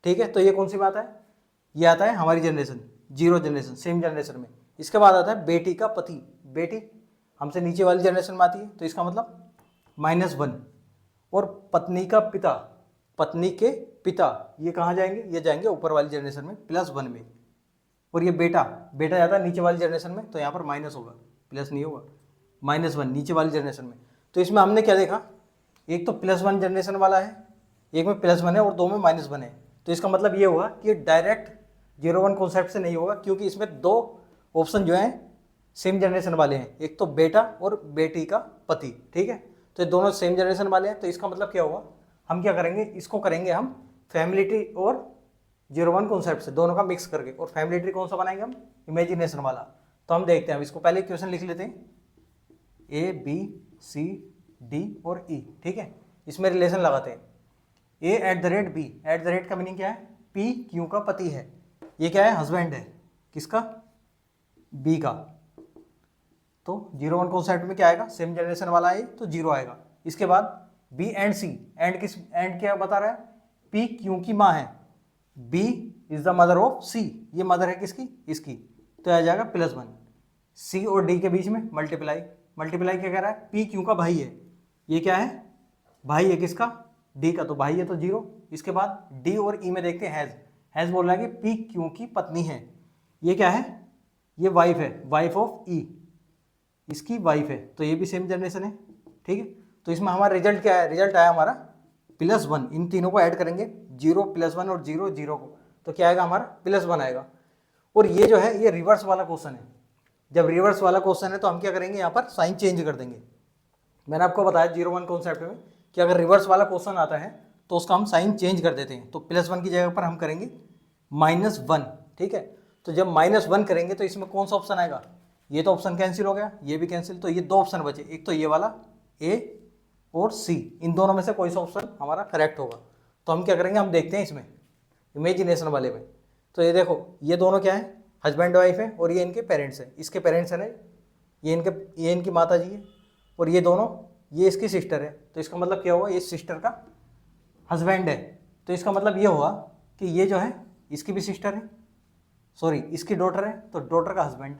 ठीक है। तो ये कौन सी में आता है? ये आता है हमारी जनरेशन 0 जनरेशन, सेम जनरेशन में। इसके बाद आता है बेटी का पति। बेटी हमसे नीचे वाली जनरेशन में आती है, तो इसका मतलब -1। और पत्नी का पिता, पत्नी के पिता, ये कहाँ जाएंगे? ये जाएंगे ऊपर वाली जनरेशन में +1 में। और ये बेटा, बेटा जाता है नीचे वाली जनरेशन में, तो यहाँ पर माइनस होगा, प्लस नहीं होगा, -1 नीचे वाली जनरेशन में। तो इसमें हमने क्या देखा? एक तो +1 जनरेशन वाला है, एक में +1 है और 2 में -1 है। तो इसका मतलब ये हुआ कि डायरेक्ट 01 कॉन्सेप्ट से नहीं होगा, क्योंकि इसमें 2 ऑप्शन जो हैं सेम जनरेशन वाले हैं, एक तो बेटा और बेटी का पति, ठीक है। तो ये दोनों सेम जनरेशन वाले हैं। तो इसका मतलब क्या हुआ? हम क्या करेंगे? इसको करेंगे हम फैमिली ट्री और 01 कॉन्सेप्ट से दोनों का मिक्स करके। और फैमिली ट्री कौन सा बनाएंगे हम? इमेजिनेशन वाला। तो हम देखते हैं, हम इसको पहले इक्वेशन लिख लेते हैं, ABCD और E, ठीक है। इसमें रिलेशन लगाते हैं। A@B, एट द रेट का मीनिंग क्या है? P Q का पति है। ये क्या है? हस्बैंड है। किसका? B का। तो 01 कॉन्सेप्ट में क्या आएगा? सेम जनरेशन वाला है तो 0 आएगा। इसके बाद B एंड C, एंड क्या बता रहा है? P Q की माँ है, B is the mother of C, ये मदर है किसकी? इसकी। तो आ जाएगा +1। C और D के बीच में मल्टीप्लाई क्या कह रहा है? P Q का भाई है, ये क्या है? भाई है किसका? D का। तो भाई है तो 0। इसके बाद D और E में देखते हैं हैज बोल रहा है कि P Q की पत्नी है, ये क्या है? ये वाइफ है, वाइफ ऑफ E, इसकी वाइफ है। तो ये भी सेम जनरेशन है, ठीक है। तो इसमें हमारा रिजल्ट क्या है? रिजल्ट आया हमारा +1। इन तीनों को ऐड करेंगे, 0 +1 और 0 0 को, तो क्या आएगा हमारा? +1 आएगा। और ये जो है ये रिवर्स वाला क्वेश्चन है। जब रिवर्स वाला क्वेश्चन है तो हम क्या करेंगे? यहाँ पर साइन चेंज कर देंगे। मैंने आपको बताया 01 कॉन्सेप्ट में कि अगर रिवर्स वाला क्वेश्चन आता है तो उसका हम साइन चेंज कर देते हैं। तो +1 की जगह पर हम करेंगे -1, ठीक है। तो जब -1 करेंगे तो इसमें कौन सा ऑप्शन आएगा? ये तो ऑप्शन कैंसिल हो गया, ये भी कैंसिल। तो ये 2 ऑप्शन बचे, एक तो ये वाला A और C, इन दोनों में से कोई सा ऑप्शन हमारा करेक्ट होगा। तो हम क्या करेंगे? हम देखते हैं इसमें इमेजिनेशन वाले में। तो ये देखो, ये दोनों क्या है? हस्बैंड वाइफ है और ये इनके पेरेंट्स हैं। इसके पेरेंट्स हैं, ये इनकी माता जी है, और ये दोनों, ये इसकी सिस्टर है। तो इसका मतलब क्या हुआ? ये सिस्टर का हस्बैंड है। तो इसका मतलब ये हुआ कि ये जो है इसकी भी सिस्टर है, सॉरी इसकी डॉटर है, तो डॉटर का हस्बैंड।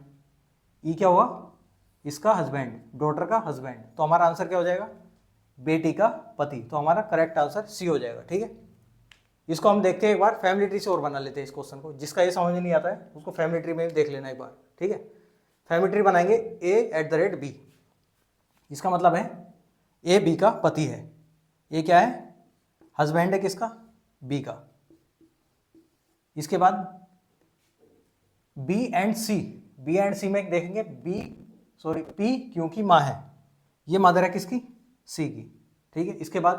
ये क्या हुआ? इसका हस्बैंड, डॉटर का हस्बैंड। तो हमारा आंसर क्या हो जाएगा? बेटी का पति। तो हमारा करेक्ट आंसर C हो जाएगा, ठीक है। इसको हम देखते हैं एक बार, फैमिली ट्री से और बना लेते हैं इस क्वेश्चन को। जिसका ये समझ नहीं आता है उसको फैमिली ट्री में देख लेना एक बार, ठीक है। फैमिली ट्री बनाएंगे A@B, इसका मतलब है A B का पति है। ये क्या है? हस्बैंड है किसका? B का। इसके बाद B एंड C में देखेंगे P Q की माँ है, ये मदर है किसकी? C की, ठीक है। इसके बाद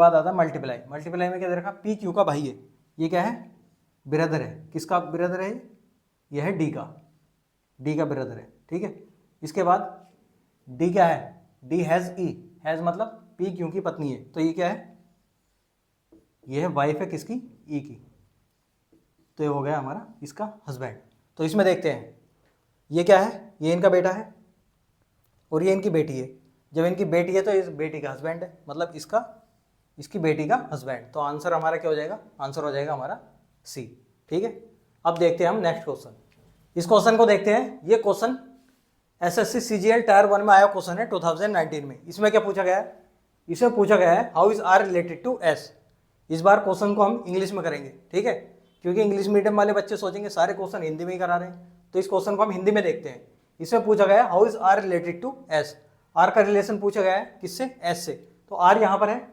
आता है मल्टीप्लाई में क्या दे रखा? P Q का भाई है, ये क्या है? ब्रदर है। किसका ब्रदर है? ये है D का ब्रदर है, ठीक है। इसके बाद D क्या है? D हैज़ E, हैज़ मतलब P Q की पत्नी है, तो ये क्या है? ये है वाइफ है किसकी? E की। तो ये हो गया हमारा इसका हस्बैंड। तो इसमें देखते हैं, ये क्या है? ये इनका बेटा है और ये इनकी बेटी है। जब इनकी बेटी है तो इस बेटी का हस्बैंड है, मतलब इसकी बेटी का हस्बैंड। तो आंसर हमारा क्या हो जाएगा? आंसर हो जाएगा हमारा C, ठीक है। अब देखते हैं हम नेक्स्ट क्वेश्चन। इस क्वेश्चन को देखते हैं। ये क्वेश्चन एसएससी सीजीएल टायर 1 में आया क्वेश्चन है 2019 में। इसमें क्या पूछा गया है? इसमें पूछा गया है how is R related to S. इस बार क्वेश्चन को हम इंग्लिश में करेंगे, ठीक है, क्योंकि इंग्लिश मीडियम वाले बच्चे सोचेंगे सारे क्वेश्चन हिंदी में ही करा रहे हैं, तो इस क्वेश्चन को हम हिंदी में देखते हैं। इसमें पूछा गया है how is R related to S. R का रिलेशन पूछा गया है किससे? एस से। तो आर यहाँ पर है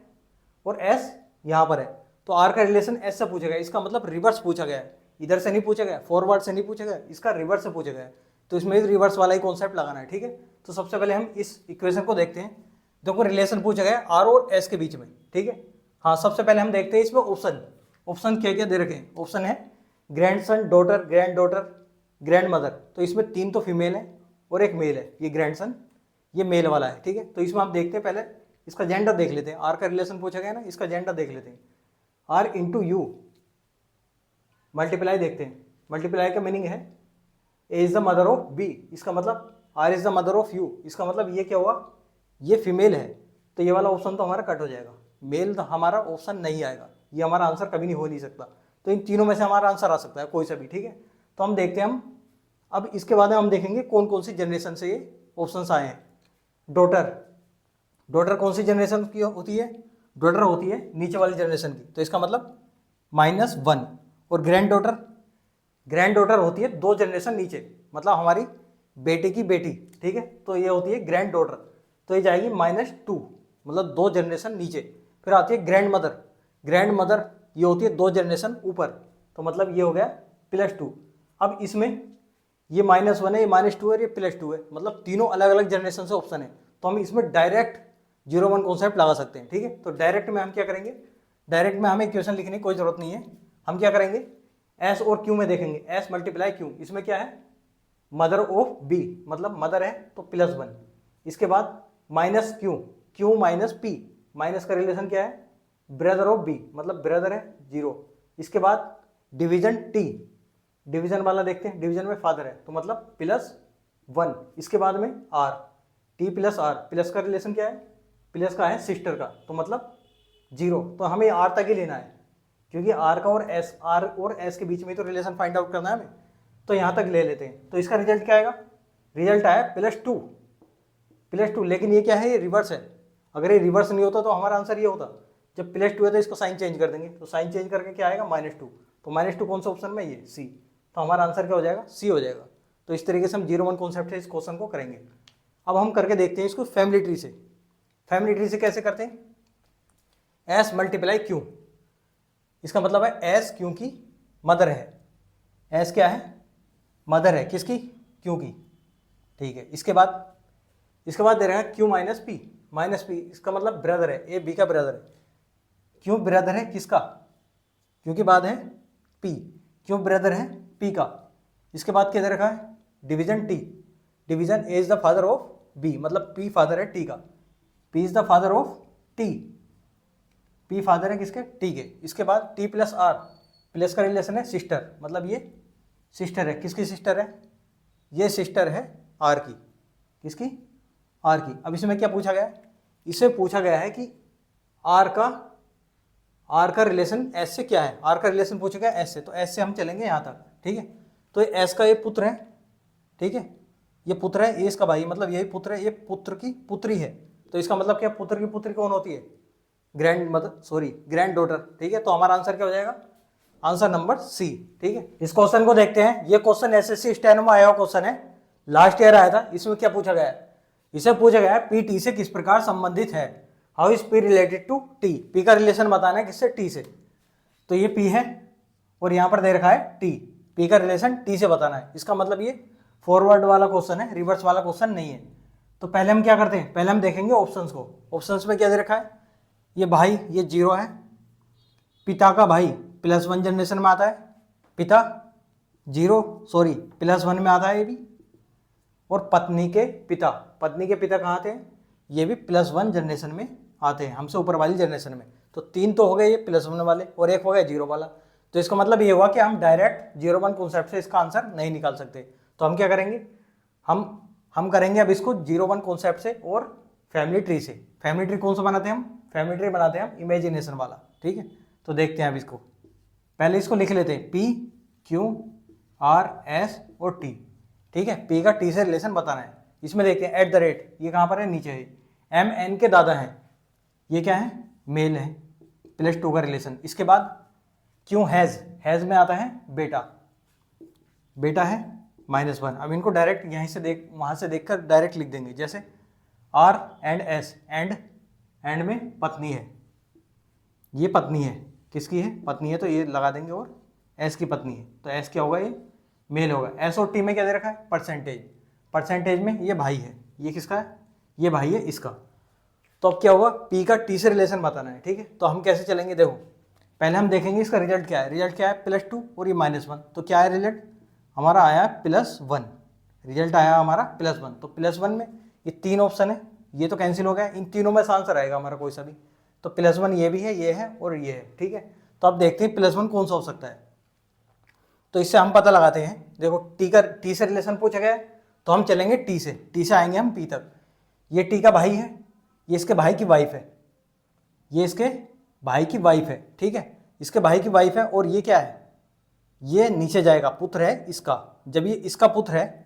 और एस यहाँ पर है, तो आर का रिलेशन एस से पूछा गया। इसका मतलब रिवर्स पूछा गया है, इधर से नहीं पूछा गया, फॉरवर्ड से नहीं पूछा गया, इसका रिवर्स से पूछा गया है। तो इसमें रिवर्स वाला ही कॉन्सेप्ट लगाना है, ठीक है। तो सबसे पहले हम इस इक्वेशन को देखते हैं। देखो रिलेशन पूछा गया आर और एस के बीच में, ठीक है। हाँ, सबसे पहले हम देखते हैं इसमें ऑप्शन क्या क्या दे रखे हैं। ऑप्शन है grandson, daughter, grand daughter, grand mother. तो इसमें 3 तो फीमेल है और एक मेल है। ये ग्रैंडसन, ये मेल वाला है, ठीक है। तो इसमें हम देखते हैं, पहले इसका जेंडर देख लेते हैं। आर का रिलेशन पूछा गया ना, इसका जेंडर देख लेते हैं। आर इंटू यू मल्टीप्लाई देखते हैं। मल्टीप्लाई का मीनिंग है A is the mother of B. इसका मतलब R is the mother of U. इसका मतलब ये क्या हुआ? ये फीमेल है, तो ये वाला ऑप्शन तो हमारा कट हो जाएगा। मेल हमारा ऑप्शन नहीं आएगा, ये हमारा आंसर कभी नहीं हो नहीं सकता। तो इन तीनों में से हमारा आंसर आ सकता है कोई सा भी, ठीक है। तो हम देखते हैं हम अब इसके बाद हम देखेंगे कौन कौन सी जनरेशन से ये ऑप्शंस आए हैं। डॉटर कौन सी जनरेशन की होती है? डॉटर होती है नीचे वाली जनरेशन की, तो इसका मतलब -1। और ग्रैंड डॉटर होती है 2 जनरेशन नीचे, मतलब हमारी बेटे की बेटी, ठीक है। तो ये होती है ग्रैंड डॉटर, तो ये जाएगी -2, मतलब 2 जनरेशन नीचे। फिर आती है ग्रैंड मदर, ये होती है 2 जनरेशन ऊपर, तो मतलब ये हो गया +2। अब इसमें ये -1 है, ये -2 है, ये +2 है, मतलब तीनों अलग अलग जनरेशन से ऑप्शन है। तो हम इसमें डायरेक्ट 0-1 कॉन्सेप्ट लगा सकते हैं, ठीक है। तो डायरेक्ट में हम क्या करेंगे? डायरेक्ट में हमें इक्वेशन लिखने की कोई जरूरत नहीं है। हम क्या करेंगे? एस और क्यू में देखेंगे। एस मल्टीप्लाई क्यू, इसमें क्या है? मदर ऑफ बी, मतलब मदर है तो +1। इसके बाद क्यू माइनस पी, माइनस का रिलेशन क्या है? ब्रदर ऑफ बी, मतलब ब्रदर है 0। इसके बाद डिवीजन टी, डिवीजन वाला देखते हैं। डिवीजन में फादर है तो मतलब +1। इसके बाद में R, T plus R, plus का रिलेशन क्या है? प्लस का है सिस्टर का, तो मतलब 0। तो हमें आर तक ही लेना है, क्योंकि आर और एस के बीच में तो रिलेशन फाइंड आउट करना है हमें, तो यहाँ तक ले लेते हैं। तो इसका रिजल्ट क्या आएगा? रिजल्ट आया +2। लेकिन ये क्या है? ये रिवर्स है। अगर ये रिवर्स नहीं होता तो हमारा आंसर ये होता। जब +2 है तो इसको साइन चेंज कर देंगे, तो साइन चेंज करके क्या आएगा? -2। तो -2 कौन सा ऑप्शन में? ये सी। तो हमारा आंसर क्या हो जाएगा? सी हो जाएगा। तो इस तरीके से हम 0-1 कॉन्सेप्ट से इस क्वेश्चन को करेंगे। अब हम करके देखते हैं इसको फैमिली ट्री से। फैमिली ट्री से कैसे करते हैं? एस मल्टीप्लाई क्यू, इसका मतलब है एस क्यू की मदर है। एस क्या है? मदर है किसकी? क्यू की, ठीक है। इसके बाद दे रहा है क्यू माइनस पी, इसका मतलब ब्रदर है, ए बी का ब्रदर है। क्यों ब्रदर है किसका? क्योंकि बाद है पी, क्यों ब्रदर है पी का। इसके बाद क्या दे रखा है? Division T, division A is the father of B, मतलब पी फादर है टी का, P is the father of T, P father है किसके? टी के। इसके बाद टी प्लस आर, प्लस का रिलेशन है सिस्टर, मतलब ये सिस्टर है, किसकी सिस्टर है? ये सिस्टर है आर की, किसकी? आर की। अब इसमें क्या पूछा गया है? इसे पूछा गया है कि आर का रिलेशन एस से क्या है। आर का रिलेशन पूछा गया एस से, तो एस से हम चलेंगे यहाँ तक, ठीक है। तो एस का ये पुत्र है, ठीक है, ये पुत्र है, ये इसका भाई, मतलब यही पुत्र है, ये पुत्र की पुत्री है। तो इसका मतलब क्या? पुत्र की पुत्री कौन होती है? ग्रैंड डॉटर, ठीक है। तो हमारा आंसर क्या हो जाएगा? आंसर नंबर सी, ठीक है। इस क्वेश्चन को देखते हैं। ये क्वेश्चन एसएससी स्टेनो में आया हुआ क्वेश्चन है, लास्ट ईयर आया था। इसमें क्या पूछा गया है? इसे पूछा गया है पी टी से किस प्रकार संबंधित है। How is P related to T. P का रिलेशन बताना है किससे? टी से। तो ये पी है और यहाँ पर दे रखा है टी, पी का रिलेशन टी से बताना है। इसका मतलब ये फॉरवर्ड वाला क्वेश्चन है, रिवर्स वाला क्वेश्चन नहीं है। तो पहले हम क्या करते हैं? पहले हम देखेंगे ऑप्शंस को। ऑप्शंस में क्या दे रखा है? ये भाई, ये 0 है, पिता का भाई +1 जनरेशन में आता है, पिता +1 में आता है ये भी। और पत्नी के पिता कहाँ आते हैं? ये भी +1 जनरेशन में आते हैं, हमसे ऊपर वाली जनरेशन में। तो 3 तो हो गए ये +1 वाले और एक हो गया 0 वाला। तो इसका मतलब ये हुआ कि हम डायरेक्ट 0-1 कॉन्सेप्ट से इसका आंसर नहीं निकाल सकते। तो हम क्या करेंगे? हम करेंगे अब इसको 0-1 कॉन्सेप्ट से और फैमिली ट्री से। फैमिली ट्री कौन सा बनाते हैं हम? फैमिली ट्री बनाते हैं हम इमेजिनेशन वाला, ठीक है। तो देखते हैं अब इसको, पहले इसको लिख लेते हैं, P Q R S और T, ठीक है। P का T से रिलेशन बताना है। इसमें देखते हैं एट द रेट, ये कहाँ पर है, नीचे है, एम एन के दादा हैं, ये क्या है, मेल है, +2 का रिलेशन। इसके बाद क्यों हैज़ में आता है बेटा, बेटा है -1। अब इनको डायरेक्ट यहीं से वहाँ से देखकर डायरेक्ट लिख देंगे, जैसे आर एंड एस, एंड में पत्नी है, ये पत्नी है, किसकी है, पत्नी है, तो ये लगा देंगे, और एस की पत्नी है, तो एस क्या होगा, ये मेल होगा। एस और टी में क्या दे रखा है, परसेंटेज में ये भाई है, ये किसका है, ये भाई है इसका। तो अब क्या होगा, पी का टी से रिलेशन बताना है, ठीक है। तो हम कैसे चलेंगे, देखो पहले हम देखेंगे इसका रिजल्ट क्या है, +2 और ये -1, तो क्या है रिजल्ट हमारा आया +1, रिजल्ट आया हमारा +1। तो +1 में ये 3 ऑप्शन है, ये तो कैंसिल हो गया, इन तीनों में से आंसर आएगा हमारा कोई सा भी, तो +1 ये भी है, ये है और ये है, ठीक है। तो अब देखते हैं +1 कौन सा हो सकता है, तो इससे हम पता लगाते हैं। देखो टी से रिलेशन पूछा गया है, तो हम चलेंगे टी से आएंगे हम पी तक। ये टी का भाई है, ये इसके भाई की वाइफ है, ये इसके भाई की वाइफ है, ठीक है, इसके भाई की वाइफ है, और ये क्या है, ये नीचे जाएगा, पुत्र है इसका। जब ये इसका पुत्र है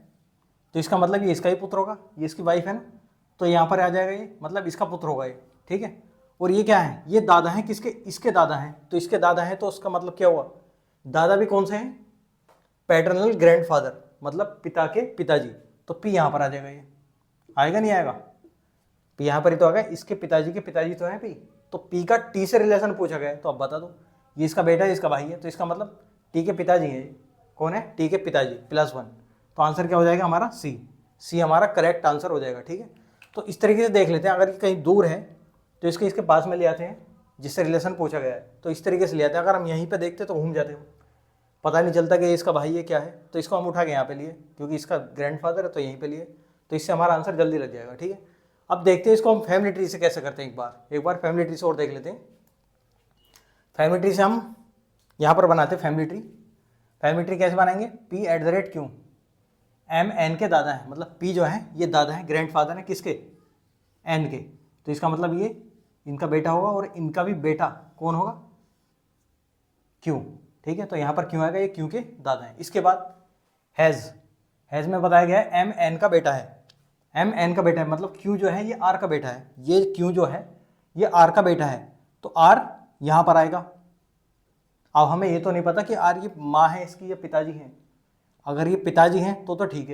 तो इसका मतलब ये इसका ही पुत्र होगा, ये इसकी वाइफ है ना, तो यहाँ पर आ जाएगा, ये मतलब इसका पुत्र होगा ये, ठीक है। और ये क्या है, ये दादा हैं किसके, इसके दादा हैं, तो इसके दादा हैं, तो उसका मतलब क्या हुआ, दादा भी कौन से हैं, पैटर्नल ग्रैंडफादर, मतलब पिता के पिताजी। तो पी यहाँ पर आ जाएगा, ये आएगा नहीं आएगा, पी यहाँ पर ही तो आ गया, इसके पिताजी के पिताजी तो हैं पी, तो पी का टी से रिलेशन पूछा गया है, तो अब बता दो, ये इसका बेटा है, इसका भाई है, तो इसका मतलब टी के पिताजी हैं, कौन है, टी के पिताजी, +1। तो आंसर क्या हो जाएगा हमारा, सी हमारा करेक्ट आंसर हो जाएगा, ठीक है। तो इस तरीके से देख लेते हैं, अगर कहीं दूर है तो इसके पास में ले आते हैं जिससे रिलेशन पूछा गया है, तो इस तरीके से ले आते हैं। अगर हम यहीं पे देखते तो घूम जाते हैं, पता नहीं चलता कि ये इसका भाई है क्या है, तो इसको हम उठा के यहाँ पे लिए, क्योंकि इसका ग्रैंडफादर है तो यहीं पे लिए, तो इससे हमारा आंसर जल्दी लग जाएगा, ठीक है। अब देखते हैं इसको हम फैमिली ट्री से कैसे करते हैं, एक बार फैमिली ट्री से और देख लेते हैं। फैमिली ट्री से हम यहाँ पर बनाते हैं फैमिली ट्री कैसे बनाएंगे, P@Q, एम एन के दादा हैं, मतलब P जो है ये दादा है, ग्रैंडफादर है किसके, एन के, तो इसका मतलब ये इनका बेटा होगा, और इनका भी बेटा कौन होगा, Q, ठीक है। तो यहाँ पर क्यों आएगा, ये क्यों के दादा हैं। इसके बाद हैज़ में बताया गया है एम एन का बेटा है, एम एन का बेटा है, मतलब क्यू जो है ये आर का बेटा है, ये क्यू जो है ये आर का बेटा है, तो आर यहाँ पर आएगा। अब हमें ये तो नहीं पता कि आर ये माँ है इसकी या पिताजी हैं, अगर ये पिताजी हैं तो ठीक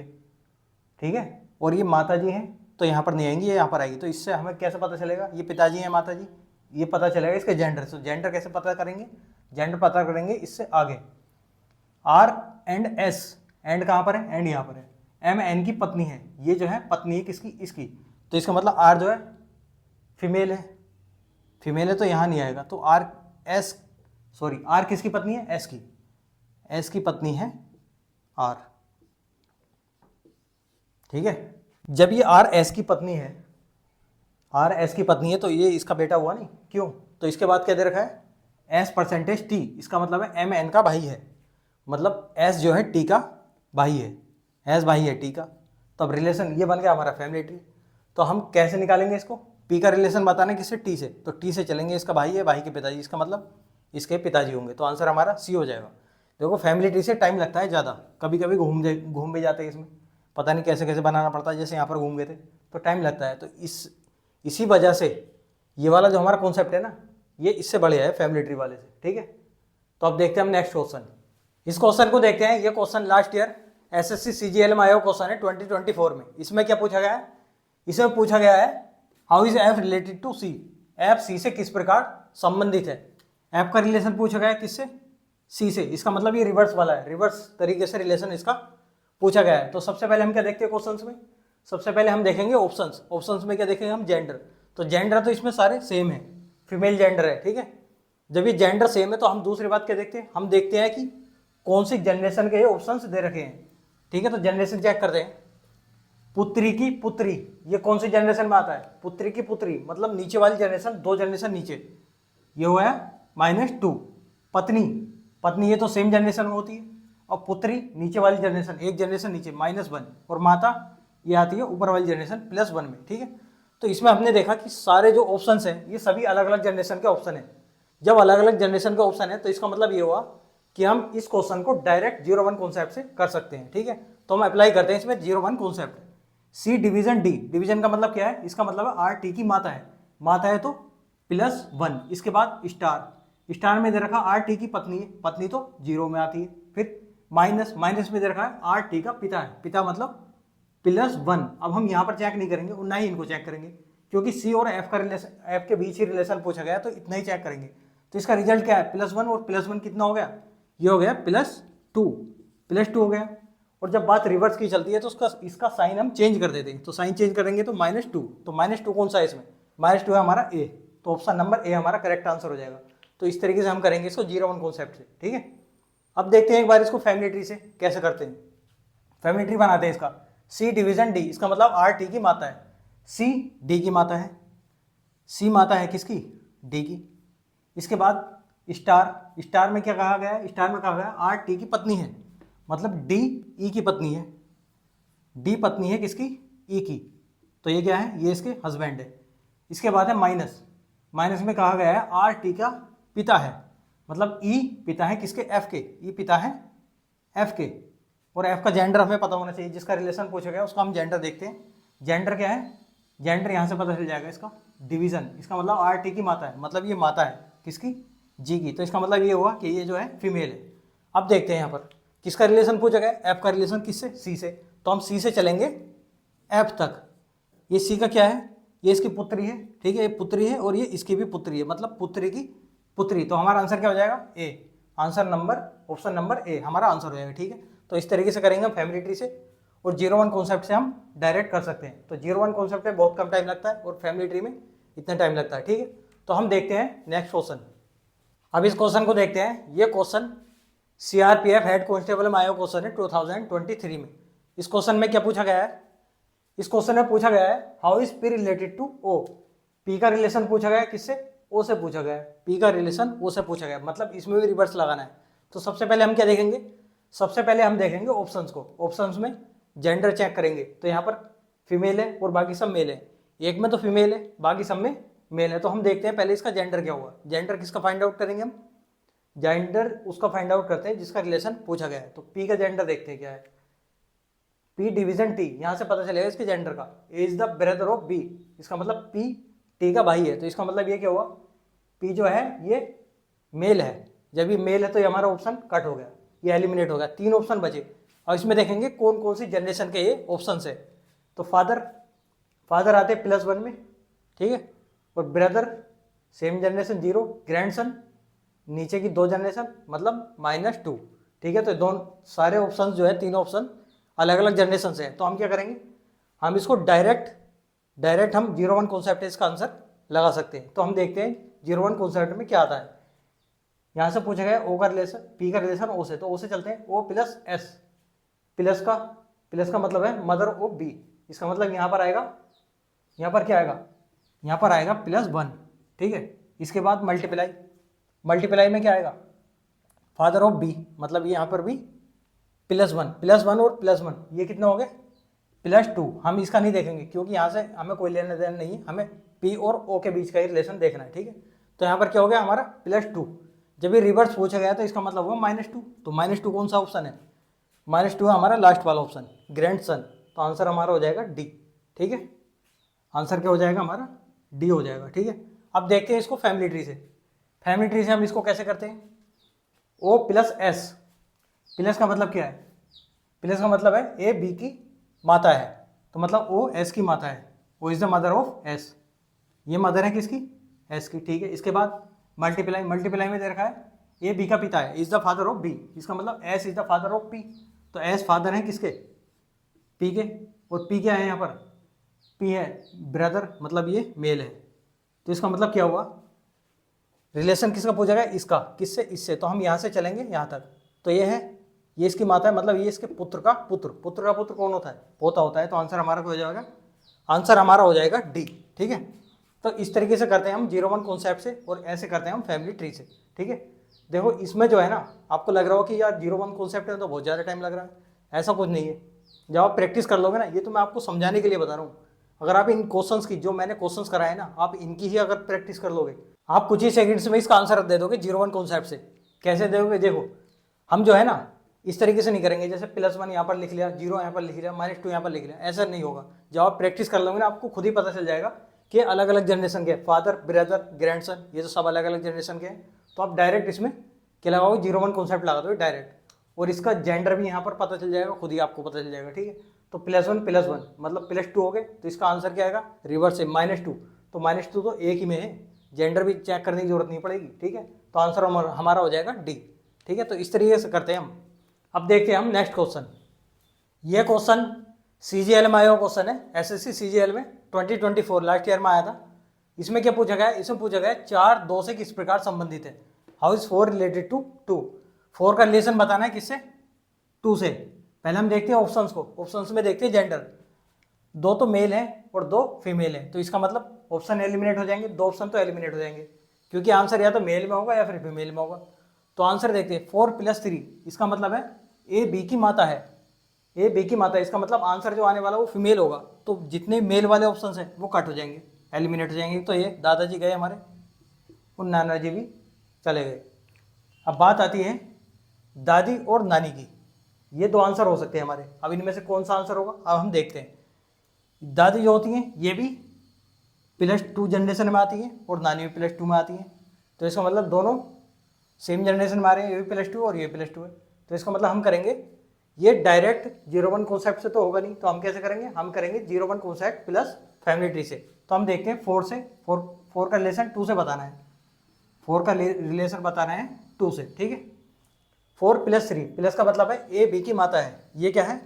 है, और ये माता जी हैं तो यहाँ पर नहीं आएंगी, ये यहाँ पर आएगी। तो इससे हमें कैसे पता चलेगा ये पिताजी हैं माता जी, ये पता चलेगा इसके जेंडर से। जेंडर कैसे पता करेंगे, जेंडर पता करेंगे इससे आगे। आर एंड एस, एंड कहाँ पर है, एंड यहाँ पर है, एम एन की पत्नी है, ये जो है पत्नी है किसकी, इसकी, तो इसका मतलब आर जो है फीमेल है, तो यहाँ नहीं आएगा। तो आर किसकी पत्नी है, एस की पत्नी है आर, ठीक है। जब ये आर एस की पत्नी है तो ये इसका बेटा हुआ नहीं, क्यों, तो इसके बाद क्या दे रखा है, S%T, इसका मतलब है एम एन का भाई है, मतलब एस जो है टी का भाई है, एस भाई है टी का। तो अब रिलेशन ये बन गया हमारा फैमिली ट्री। तो हम कैसे निकालेंगे इसको, पी का रिलेशन बताना किससे, टी से, तो टी से चलेंगे, इसका भाई है, भाई के पिताजी, इसका मतलब इसके पिताजी होंगे, तो आंसर हमारा सी हो जाएगा। देखो फैमिली ट्री से टाइम लगता है ज़्यादा, कभी कभी घूम भी जाते हैं इसमें, पता नहीं कैसे कैसे बनाना पड़ता है, जैसे यहाँ पर घूम गए थे तो टाइम लगता है। तो इसी वजह से ये वाला जो हमारा कॉन्सेप्ट है ना, ये इससे बढ़िया है फैमिली ट्री वाले से, ठीक है। तो अब देखते हैं हम नेक्स्ट क्वेश्चन, इस क्वेश्चन को देखते हैं। ये question last year SSC CGL में आया हुआ क्वेश्चन है 2024 में। इसमें क्या पूछा गया है, इसमें पूछा गया है how is F related to C, F C से किस प्रकार संबंधित है। एफ का रिलेशन पूछा गया है किससे, सी से, इसका मतलब ये रिवर्स वाला है, रिवर्स तरीके से रिलेशन इसका पूछा गया है। तो सबसे पहले हम क्या देखते हैं क्वेश्चंस में, सबसे पहले हम देखेंगे ऑप्शंस में क्या देखेंगे हम, जेंडर। तो जेंडर तो इसमें सारे सेम है, फीमेल जेंडर है, ठीक है। जब ये जेंडर सेम है तो हम दूसरी बात क्या देखते हैं, हम देखते हैं कि कौन सी जनरेशन के ये ऑप्शंस दे रखे हैं, ठीक है। तो जनरेशन चेक करते हैं, पुत्री की पुत्री, ये कौन सी जनरेशन में आता है, पुत्री की पुत्री, मतलब नीचे वाली जनरेशन, 2 जनरेशन नीचे, ये हुआ है -2। पत्नी ये तो सेम जनरेशन में होती है, और पुत्री नीचे वाली जनरेशन, 1 जनरेशन नीचे -1, और माता ये आती है ऊपर वाली जनरेशन +1 में, ठीक है। तो इसमें हमने देखा कि सारे जो ऑप्शंस हैं ये सभी अलग अलग जनरेशन के ऑप्शन हैं। जब अलग अलग जनरेशन का ऑप्शन है तो इसका मतलब ये हुआ कि हम इस क्वेश्चन को डायरेक्ट 0-1 कॉन्सेप्ट से कर सकते हैं, ठीक है। तो हम अप्लाई करते हैं इसमें 0-1 कॉन्सेप्ट। सी डिवीजन डी, डिवीजन का मतलब क्या है, इसका मतलब है आर टी की माता है, माता है तो +1। इसके बाद स्टार, स्टार में दे रखा आर टी की पत्नी है, पत्नी तो 0 में आती है। फिर माइनस, माइनस में दे रखा है आर टी का पिता है, पिता मतलब +1। अब हम यहाँ पर चेक नहीं करेंगे और ना ही इनको चेक करेंगे, क्योंकि सी और एफ का रिलेशन, एफ के बीच ही रिलेशन पूछा गया तो इतना ही चेक करेंगे। तो इसका रिजल्ट क्या है, +1 और +1 कितना हो गया, ये हो गया +2, +2 हो गया। और जब बात रिवर्स की चलती है तो उसका इसका साइन हम चेंज कर देते हैं, तो साइन चेंज करेंगे तो -2, तो -2 कौन सा है इसमें, -2 है हमारा ए, तो ऑप्शन नंबर ए हमारा करेक्ट आंसर हो जाएगा। तो इस तरीके से हम करेंगे इसको 0-1 कॉन्सेप्ट से, ठीक है। अब देखते हैं एक बार इसको फैमिली ट्री से कैसे करते हैं। फैमिली ट्री बनाते हैं इसका, सी डिवीजन डी, इसका मतलब आर टी की माता है, सी डी की माता है, सी माता है किसकी, डी की। इसके बाद स्टार, स्टार में क्या कहा गया है, स्टार में कहा गया है आर टी की पत्नी है, मतलब डी ई की पत्नी है, डी पत्नी है किसकी, ई की, तो ये क्या है, ये इसके हस्बैंड है। इसके बाद है माइनस, माइनस में कहा गया है आर टी का पिता है, मतलब ई पिता है किसके, एफ के, ई पिता है एफ के, और एफ का जेंडर हमें पता होना चाहिए, जिसका रिलेशन पूछा गया उसका हम जेंडर देखते हैं। जेंडर क्या है, जेंडर यहाँ से पता चल जाएगा इसका, डिवीजन, इसका मतलब आर टी की माता है, मतलब ये माता है किसकी, जी की, तो इसका मतलब ये हुआ कि ये जो है फीमेल है। अब देखते हैं यहाँ पर किसका रिलेशन पूछा गया, एफ का रिलेशन किससे, सी से, तो हम सी से चलेंगे एफ तक। ये सी का क्या है, ये इसकी पुत्री है, ठीक है, ये पुत्री है और ये इसकी भी पुत्री है, मतलब पुत्री की पुत्री, तो हमारा आंसर क्या हो जाएगा, A, answer number, option number A हमारा आंसर हो जाएगा, ठीक है। तो इस तरीके से करेंगे हम फैमिली ट्री से, और 0-1 कॉन्सेप्ट से हम डायरेक्ट कर सकते हैं। तो 0-1 कॉन्सेप्ट में बहुत कम टाइम लगता है और फैमिली ट्री में इतना टाइम लगता है, ठीक है। तो हम देखते हैं नेक्स्ट क्वेश्चन। अब इस क्वेश्चन को देखते हैं, ये क्वेश्चन सीआरपीएफ हेड कांस्टेबल में आया क्वेश्चन है 2023 में। इस क्वेश्चन में क्या पूछा गया है, इस क्वेश्चन में पूछा गया है how is P related to O, P का रिलेशन पूछा गया है किससे, ओ से पूछा गया है, पी का रिलेशन ओ से पूछा गया है, मतलब इसमें भी रिवर्स लगाना है। तो सबसे पहले हम क्या देखेंगे, सबसे पहले हम देखेंगे ऑप्शंस को, ऑप्शंस में जेंडर चेक करेंगे, तो यहाँ पर फीमेल है और बाकी सब मेल है, एक में तो फीमेल है बाकी सब में मेल है। तो हम देखते हैं पहले इसका जेंडर क्या हुआ, जेंडर किसका फाइंड आउट करेंगे हम, जेंडर उसका फाइंड आउट करते हैं जिसका रिलेशन पूछा गया है। तो पी का जेंडर देखते हैं क्या है, पी डिवीजन टी, यहाँ से पता चलेगा इसके जेंडर का, A is the brother of B, इसका मतलब पी टी का भाई है, तो इसका मतलब ये क्या हुआ, पी जो है ये मेल है, जब ये मेल है तो ये हमारा ऑप्शन कट हो गया, ये एलिमिनेट हो गया, 3 ऑप्शन बचे। और इसमें देखेंगे कौन कौन सी जनरेशन के ये ऑप्शन है। तो फादर, फादर आते +1 में, ठीक है, और ब्रदर सेम जनरेशन 0, ग्रैंडसन नीचे की 2 जनरेशन मतलब -2, ठीक है। तो दोनों सारे ऑप्शन जो है, 3 ऑप्शन अलग अलग जनरेशन से है। तो हम क्या करेंगे, हम इसको डायरेक्ट हम 0-1 कॉन्सेप्ट इसका आंसर लगा सकते हैं। तो हम देखते हैं 0-1 कॉन्सेप्ट में क्या आता है। यहाँ से पूछा गया ओ का रिलेशन, पी का रिलेशन ओ से, तो ओ से चलते हैं, O + S, प्लस का मतलब है मदर ऑफ बी, इसका मतलब यहाँ पर आएगा, यहाँ पर क्या आएगा, यहाँ पर आएगा +1, ठीक है। इसके बाद मल्टीप्लाई, मल्टीप्लाई में क्या आएगा, फादर ऑफ बी, मतलब यहाँ पर भी +1 और +1 ये कितने हो गए, +2। हम इसका नहीं देखेंगे क्योंकि यहाँ से हमें कोई लेना देना नहीं है, हमें पी और ओ के बीच का ही रिलेशन देखना है, ठीक है। तो यहाँ पर क्या हो गया हमारा +2, जब ये रिवर्स पूछा गया तो इसका मतलब हुआ -2, तो -2 कौन सा ऑप्शन है, -2 है हमारा लास्ट वाला ऑप्शन, ग्रैंडसन। तो आंसर हमारा हो जाएगा डी, ठीक है, आंसर क्या हो जाएगा हमारा, डी हो जाएगा, ठीक है। अब देखते हैं इसको फैमिली ट्री से, फैमिली ट्री से हम इसको कैसे करते हैं, O + S, प्लस का मतलब क्या है, प्लस का मतलब है ए बी की माता है, तो मतलब O S की माता है, O is the mother of S, ये मदर है किसकी, S की, ठीक है। इसके बाद मल्टीप्लाई, मल्टीप्लाई में दे रखा है ए बी का पिता है, is the father of B, इसका मतलब S is the father of P, तो S फादर है किसके, P के, और P क्या है यहाँ पर, P है ब्रदर, मतलब ये मेल है। तो इसका मतलब क्या हुआ, रिलेशन किसका पूछा गया, इसका, किससे, इससे, तो हम यहाँ से चलेंगे यहाँ तक, तो ये है, ये इसकी माता है, मतलब ये इसके पुत्र का पुत्र, पुत्र का पुत्र कौन होता है, पोता होता है। तो आंसर हमारा क्या हो जाएगा, आंसर हमारा हो जाएगा डी, ठीक है। तो इस तरीके से करते हैं हम 0-1 कॉन्सेप्ट से, और ऐसे करते हैं हम फैमिली ट्री से, ठीक है। देखो इसमें जो है ना, आपको लग रहा हो कि यार 0-1 कॉन्सेप्ट है तो बहुत ज़्यादा टाइम लग रहा है, ऐसा कुछ नहीं है। जब आप प्रैक्टिस कर लोगे ना, ये तो मैं आपको समझाने के लिए बता रहा हूँ, अगर आप इन क्वेश्चंस की, जो मैंने क्वेश्चंस कराए ना, आप इनकी ही अगर प्रैक्टिस कर लोगे, आप कुछ ही सेकंड्स में इसका आंसर दे दोगे 0-1 कॉन्सेप्ट से। कैसे दोगे, देखो हम जो है ना, इस तरीके से नहीं करेंगे, जैसे +1 यहाँ पर लिख लिया, 0 यहाँ पर लिख लिया, -2 यहाँ पर लिख लिया, ऐसा नहीं होगा। जब आप प्रैक्टिस कर लोगे ना, आपको खुद ही पता चल जाएगा कि अलग अलग जनरेशन के, फादर, ब्रदर, ग्रैंडसन, ये तो सब अलग अलग जनरेशन के हैं। तो आप डायरेक्ट इसमें क्या लगाओगे, 0 1 कॉन्सेप्ट लगा दो डायरेक्ट, और इसका जेंडर भी यहाँ पर पता चल जाएगा, खुद ही आपको पता चल जाएगा, ठीक है। तो +1 मतलब +2 हो गए, तो इसका आंसर क्या आएगा, रिवर्स है -2, तो -2 तो एक ही में है, जेंडर भी चेक करने की जरूरत नहीं पड़ेगी, ठीक है। तो आंसर हमारा हो जाएगा डी, ठीक है। तो इस तरीके से करते हैं हम। अब देखते हैं हम नेक्स्ट क्वेश्चन। ये क्वेश्चन CGL में आया हुआ क्वेश्चन है, SSC CGL में 2024 लास्ट ईयर में आया था। इसमें क्या पूछा गया है, इसमें पूछा गया है 4 2 से किस प्रकार संबंधित है, हाउ इज 4 रिलेटेड टू 2। 4 का रिलेशन बताना है किससे, 2 से। पहले हम देखते हैं ऑप्शंस को, ऑप्शंस में देखते हैं जेंडर, 2 तो मेल है और 2 फीमेल है, तो इसका मतलब ऑप्शन एलिमिनेट हो जाएंगे, 2 ऑप्शन तो एलिमिनेट हो जाएंगे, क्योंकि आंसर या तो मेल में होगा या फिर फीमेल में होगा। तो आंसर देखते हैं, 4 + 3, इसका मतलब है ए बी की माता है, ए बी की माता है, इसका मतलब आंसर जो आने वाला वो फीमेल होगा। तो जितने मेल वाले ऑप्शन हैं वो कट हो जाएंगे, एलिमिनेट हो जाएंगे। तो ये दादाजी गए हमारे और नाना जी भी चले गए। अब बात आती है दादी और नानी की, ये 2 आंसर हो सकते हैं हमारे। अब इनमें से कौन सा आंसर होगा, अब हम देखते हैं। दादी जो होती हैं ये भी +2 जनरेशन में आती है और नानी भी +2 में आती है, तो इसका मतलब दोनों सेम जनरेशन में आ रहे हैं, ये भी +2 और ये +2 है। तो इसका मतलब हम करेंगे, ये डायरेक्ट 0 1 कॉन्सेप्ट से तो होगा नहीं, तो हम कैसे करेंगे, हम करेंगे 0 1 कॉन्सेप्ट प्लस फैमिली ट्री से। तो हम देखते हैं 4 का रिलेशन 2 से बताना है, 4 का रिलेशन बताना है 2 से, ठीक है। 4 + 3, प्लस का मतलब है ए बी की माता है, ये क्या है,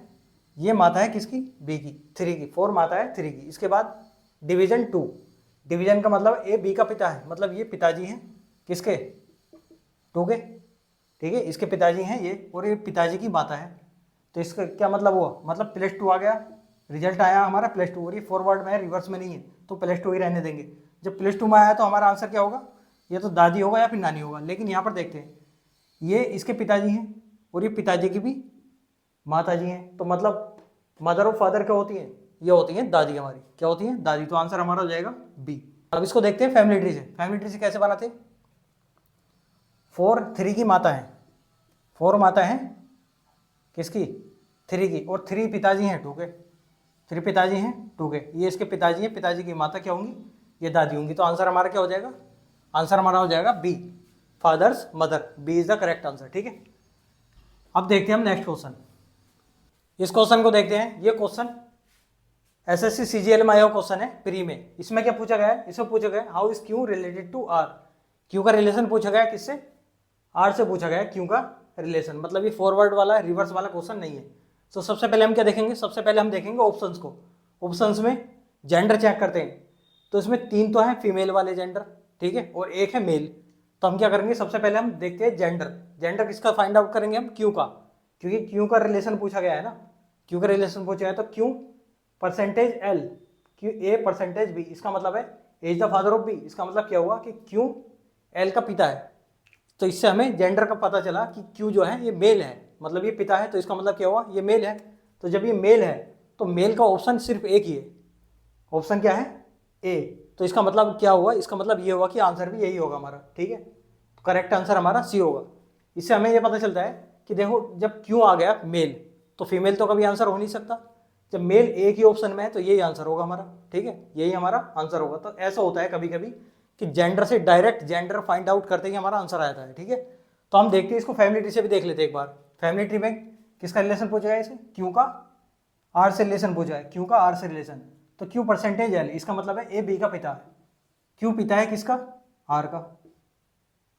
ये माता है किसकी, बी की, 3 की, 4 माता है 3 की। इसके बाद डिवीजन 2, डिवीजन का मतलब ए बी का पिता है, मतलब ये पिताजी हैं किसके, 2 के, ठीक है। इसके पिताजी हैं ये, और ये पिताजी की माता है। तो इसका क्या मतलब हुआ, मतलब +2 आ गया, रिजल्ट आया हमारा +2, और ये फॉरवर्ड में है, रिवर्स में नहीं है, तो +2 ही रहने देंगे। जब +2 में आया तो हमारा आंसर क्या होगा, ये तो दादी होगा या फिर नानी होगा। लेकिन यहाँ पर देखते हैं, ये इसके पिताजी हैं और ये पिताजी की भी माता जी हैं, तो मतलब मदर और फादर क्या होती हैं, ये होती हैं दादी हमारी, क्या होती हैं, दादी। तो आंसर हमारा हो जाएगा बी। अब इसको देखते हैं फैमिली ट्री से। फैमिली ट्री से कैसे बनाते, 4 3 की माता है, 4 माता है किसकी, 3 की, और 3 पिताजी हैं 2 के, 3 पिताजी हैं 2 के, ये इसके पिताजी हैं, पिताजी की माता क्या होंगी, ये दादी होंगी। तो आंसर हमारा क्या हो जाएगा, आंसर हमारा हो जाएगा B, father's mother, B is the correct answer, ठीक है। अब देखते हैं हम नेक्स्ट क्वेश्चन। इस क्वेश्चन को देखते हैं। ये क्वेश्चन SSC CGL में आया हुआ क्वेश्चन है प्री में। इसमें क्या पूछा गया है, इसमें पूछा गया how is Q related to R. Q का रिलेशन पूछा गया किससे, आर से पूछा गया क्यू का रिलेशन, मतलब ये फॉरवर्ड वाला रिवर्स वाला क्वेश्चन नहीं है। तो सबसे पहले हम क्या देखेंगे, सबसे पहले हम देखेंगे ऑप्शंस को। ऑप्शंस में जेंडर चेक करते हैं, तो इसमें 3 तो है फीमेल वाले जेंडर, ठीक है, और 1 है मेल। तो हम क्या करेंगे, सबसे पहले हम देखते हैं जेंडर। जेंडर किसका फाइंड आउट करेंगे हम, क्यू का, क्योंकि क्यू का रिलेशन पूछा गया है ना, क्यू का रिलेशन पूछा गया। तो Q %L, Q A %B, इसका मतलब है as the father of B. इसका मतलब क्या हुआ कि क्यू एल का पिता है। तो इससे हमें जेंडर का पता चला कि क्यू जो है ये मेल है, मतलब ये पिता है, तो इसका मतलब क्या हुआ, ये मेल है। तो जब ये मेल है तो मेल का ऑप्शन सिर्फ एक ही है, ऑप्शन क्या है, ए। तो इसका मतलब क्या हुआ, इसका मतलब ये हुआ कि आंसर भी यही होगा हमारा, ठीक है। तो करेक्ट आंसर हमारा सी होगा। इससे हमें ये पता चलता है कि देखो जब क्यू आ गया मेल, तो फीमेल तो कभी आंसर हो नहीं सकता। जब मेल एक ही ऑप्शन में है तो यही आंसर होगा हमारा, ठीक है, यही हमारा आंसर होगा। तो ऐसा होता है कभी कभी कि जेंडर से डायरेक्ट जेंडर फाइंड आउट करते ही हमारा आंसर आता है, ठीक है। तो हम देखते हैं इसको फैमिली ट्री से भी देख लेते हैं एक बार। फैमिली ट्री में किसका रिलेशन पूछा है, इसे क्यू का आर से रिलेशन पूछा है, क्यू का आर से रिलेशन। तो क्यू %L, इसका मतलब है ए बी का पिता है। क्यू पिता है किसका, आर का,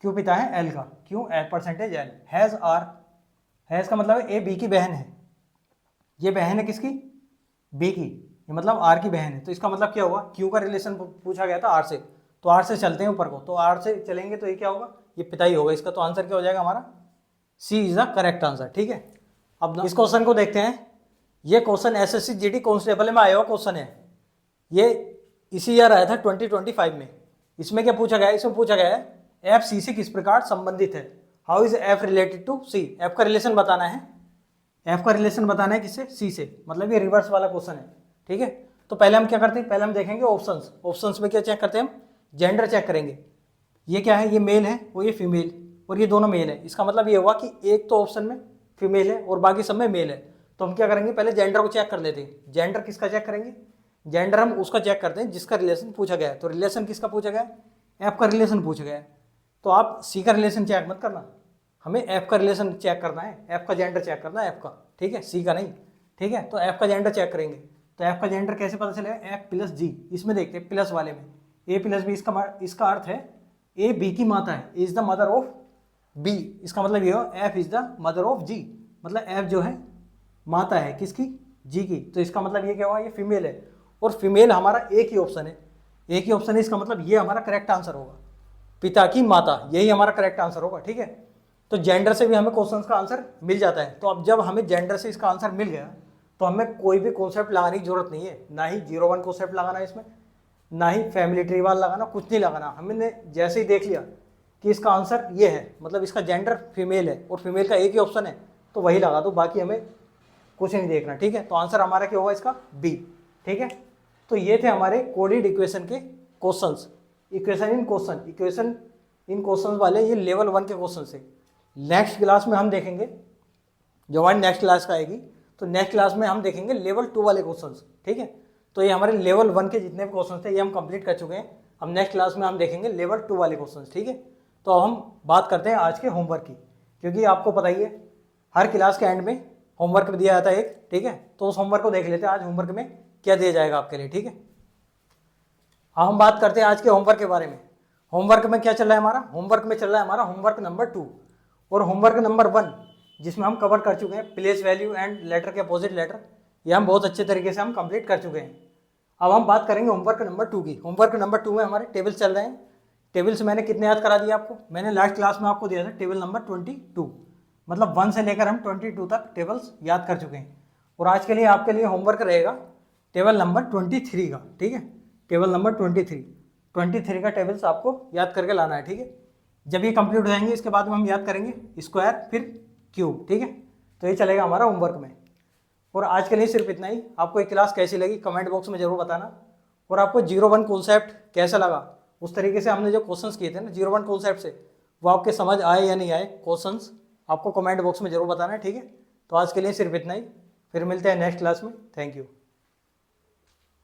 क्यू पिता है एल का, Q %L। Has R, has का मतलब है ए बी की बहन है, ये बहन है किसकी, बी की, ये मतलब आर की बहन है। तो इसका मतलब क्या हुआ, क्यू का रिलेशन पूछा गया था आर से, तो आर से चलते हैं ऊपर को, तो आर से चलेंगे तो ये क्या होगा, ये पिता ही होगा इसका। तो आंसर क्या हो जाएगा हमारा, सी इज द करेक्ट आंसर, ठीक है। अब इस क्वेश्चन को देखते हैं। ये क्वेश्चन SSC GD कांस्टेबल में आया हुआ क्वेश्चन है, ये इसी ईयर आया था 2025 में। इसमें क्या पूछा गया है, इसमें पूछा गया है एफ सी से किस प्रकार संबंधित है, how is F related to C. F का रिलेशन बताना है, एफ का रिलेशन बताना है किससे, सी से, मतलब ये रिवर्स वाला क्वेश्चन है, ठीक है। तो पहले हम क्या करते हैं, पहले हम देखेंगे ऑप्शंस। ऑप्शंस में क्या चेक करते हैं हम, जेंडर चेक करेंगे। ये क्या है, ये मेल है और ये फीमेल, और ये दोनों मेल है। इसका मतलब ये हुआ कि एक तो ऑप्शन में फीमेल है और बाकी सब में मेल है। तो हम क्या करेंगे, पहले जेंडर को चेक कर लेते हैं। जेंडर किसका चेक करेंगे, जेंडर हम उसका चेक करते हैं जिसका रिलेशन पूछा गया है। तो रिलेशन किसका पूछा गया है, एफ का रिलेशन पूछा गया है। तो आप सी का रिलेशन चेक मत करना, हमें एफ का रिलेशन चेक करना है, एफ का जेंडर चेक करना है एफ का, ठीक है, सी का नहीं, ठीक है। तो एफ का जेंडर चेक करेंगे। तो एफ का जेंडर कैसे पता चलेगा, एफ प्लस जी, इसमें देखते हैं प्लस वाले में ए प्लस बी, इसका अर्थ है ए बी की माता है, is the mother of B. इसका मतलब ये हो F is the mother of G, मतलब एफ जो है माता है किसकी, जी की। तो इसका मतलब ये क्या हुआ, ये फीमेल है और फीमेल हमारा एक ही ऑप्शन है, एक ही ऑप्शन है। इसका मतलब ये हमारा करेक्ट आंसर होगा, पिता की माता, यही हमारा करेक्ट आंसर होगा, ठीक है। तो जेंडर से भी हमें क्वेश्चन का आंसर मिल जाता है। तो अब जब हमें जेंडर से इसका आंसर मिल गया तो हमें कोई भी कॉन्सेप्ट लगाने की जरूरत नहीं है, ना ही 01 कॉन्सेप्ट लगाना है इसमें, ना ही फैमिली ट्री वाला लगाना, कुछ नहीं लगाना। हमने जैसे ही देख लिया कि इसका आंसर ये है, मतलब इसका जेंडर फीमेल है और फीमेल का एक ही ऑप्शन है, तो वही लगा दो, बाकी हमें कुछ नहीं देखना, ठीक है। तो आंसर हमारा क्या होगा इसका, बी, ठीक है। तो ये थे हमारे कोडेड इक्वेशन के क्वेश्चंस, इक्वेशन इन क्वेश्चन वाले ये लेवल 1 के क्वेश्चन से। नेक्स्ट क्लास में हम देखेंगे, जो हमारी नेक्स्ट क्लास का आएगी, तो नेक्स्ट क्लास में हम देखेंगे लेवल 2 वाले क्वेश्चंस, ठीक है। तो ये हमारे लेवल 1 के जितने भी क्वेश्चन थे ये हम कंप्लीट कर चुके हैं। अब नेक्स्ट क्लास में हम देखेंगे लेवल 2 वाले क्वेश्चंस, ठीक है। तो अब हम बात करते हैं आज के होमवर्क की, क्योंकि आपको पता ही है हर क्लास के एंड में होमवर्क दिया जाता है एक, ठीक है। तो उस होमवर्क को देख लेते हैं आज होमवर्क में क्या दिया जाएगा आपके लिए, ठीक है। अब हम बात करते हैं आज के होमवर्क के बारे में। होमवर्क में क्या चल रहा है हमारा, होमवर्क में चल रहा है हमारा होमवर्क नंबर 2 और होमवर्क नंबर 1, जिसमें हम कवर कर चुके हैं प्लेस वैल्यू एंड लेटर के अपोजिट लेटर। ये हम बहुत अच्छे तरीके से हम कंप्लीट कर चुके हैं। अब हम बात करेंगे होमवर्क नंबर 2 की। होमवर्क नंबर 2 में हमारे टेबल्स चल रहे हैं। टेबल्स मैंने कितने याद करा दिए आपको, मैंने लास्ट क्लास में आपको दिया था टेबल नंबर 22, मतलब 1 से लेकर हम 22 तक टेबल्स याद कर चुके हैं। और आज के लिए आपके लिए होमवर्क रहेगा टेबल नंबर 23 का, ठीक है। टेबल नंबर 23 का टेबल्स आपको याद करके लाना है, ठीक है। जब ये कंप्लीट हो जाएंगे इसके बाद में हम याद करेंगे स्क्वायर फिर क्यूब, ठीक है। तो ये चलेगा हमारा होमवर्क में। और आज के लिए सिर्फ इतना ही। आपको ये क्लास कैसी लगी कमेंट बॉक्स में जरूर बताना, और आपको 01 कॉन्सेप्ट कैसा लगा, उस तरीके से हमने जो क्वेश्चंस किए थे ना 01 कॉन्सेप्ट से, वो आपके समझ आए या नहीं आए क्वेश्चंस, आपको कमेंट बॉक्स में जरूर बताना है, ठीक है। तो आज के लिए सिर्फ इतना ही, फिर मिलते हैं नेक्स्ट क्लास में। Thank you.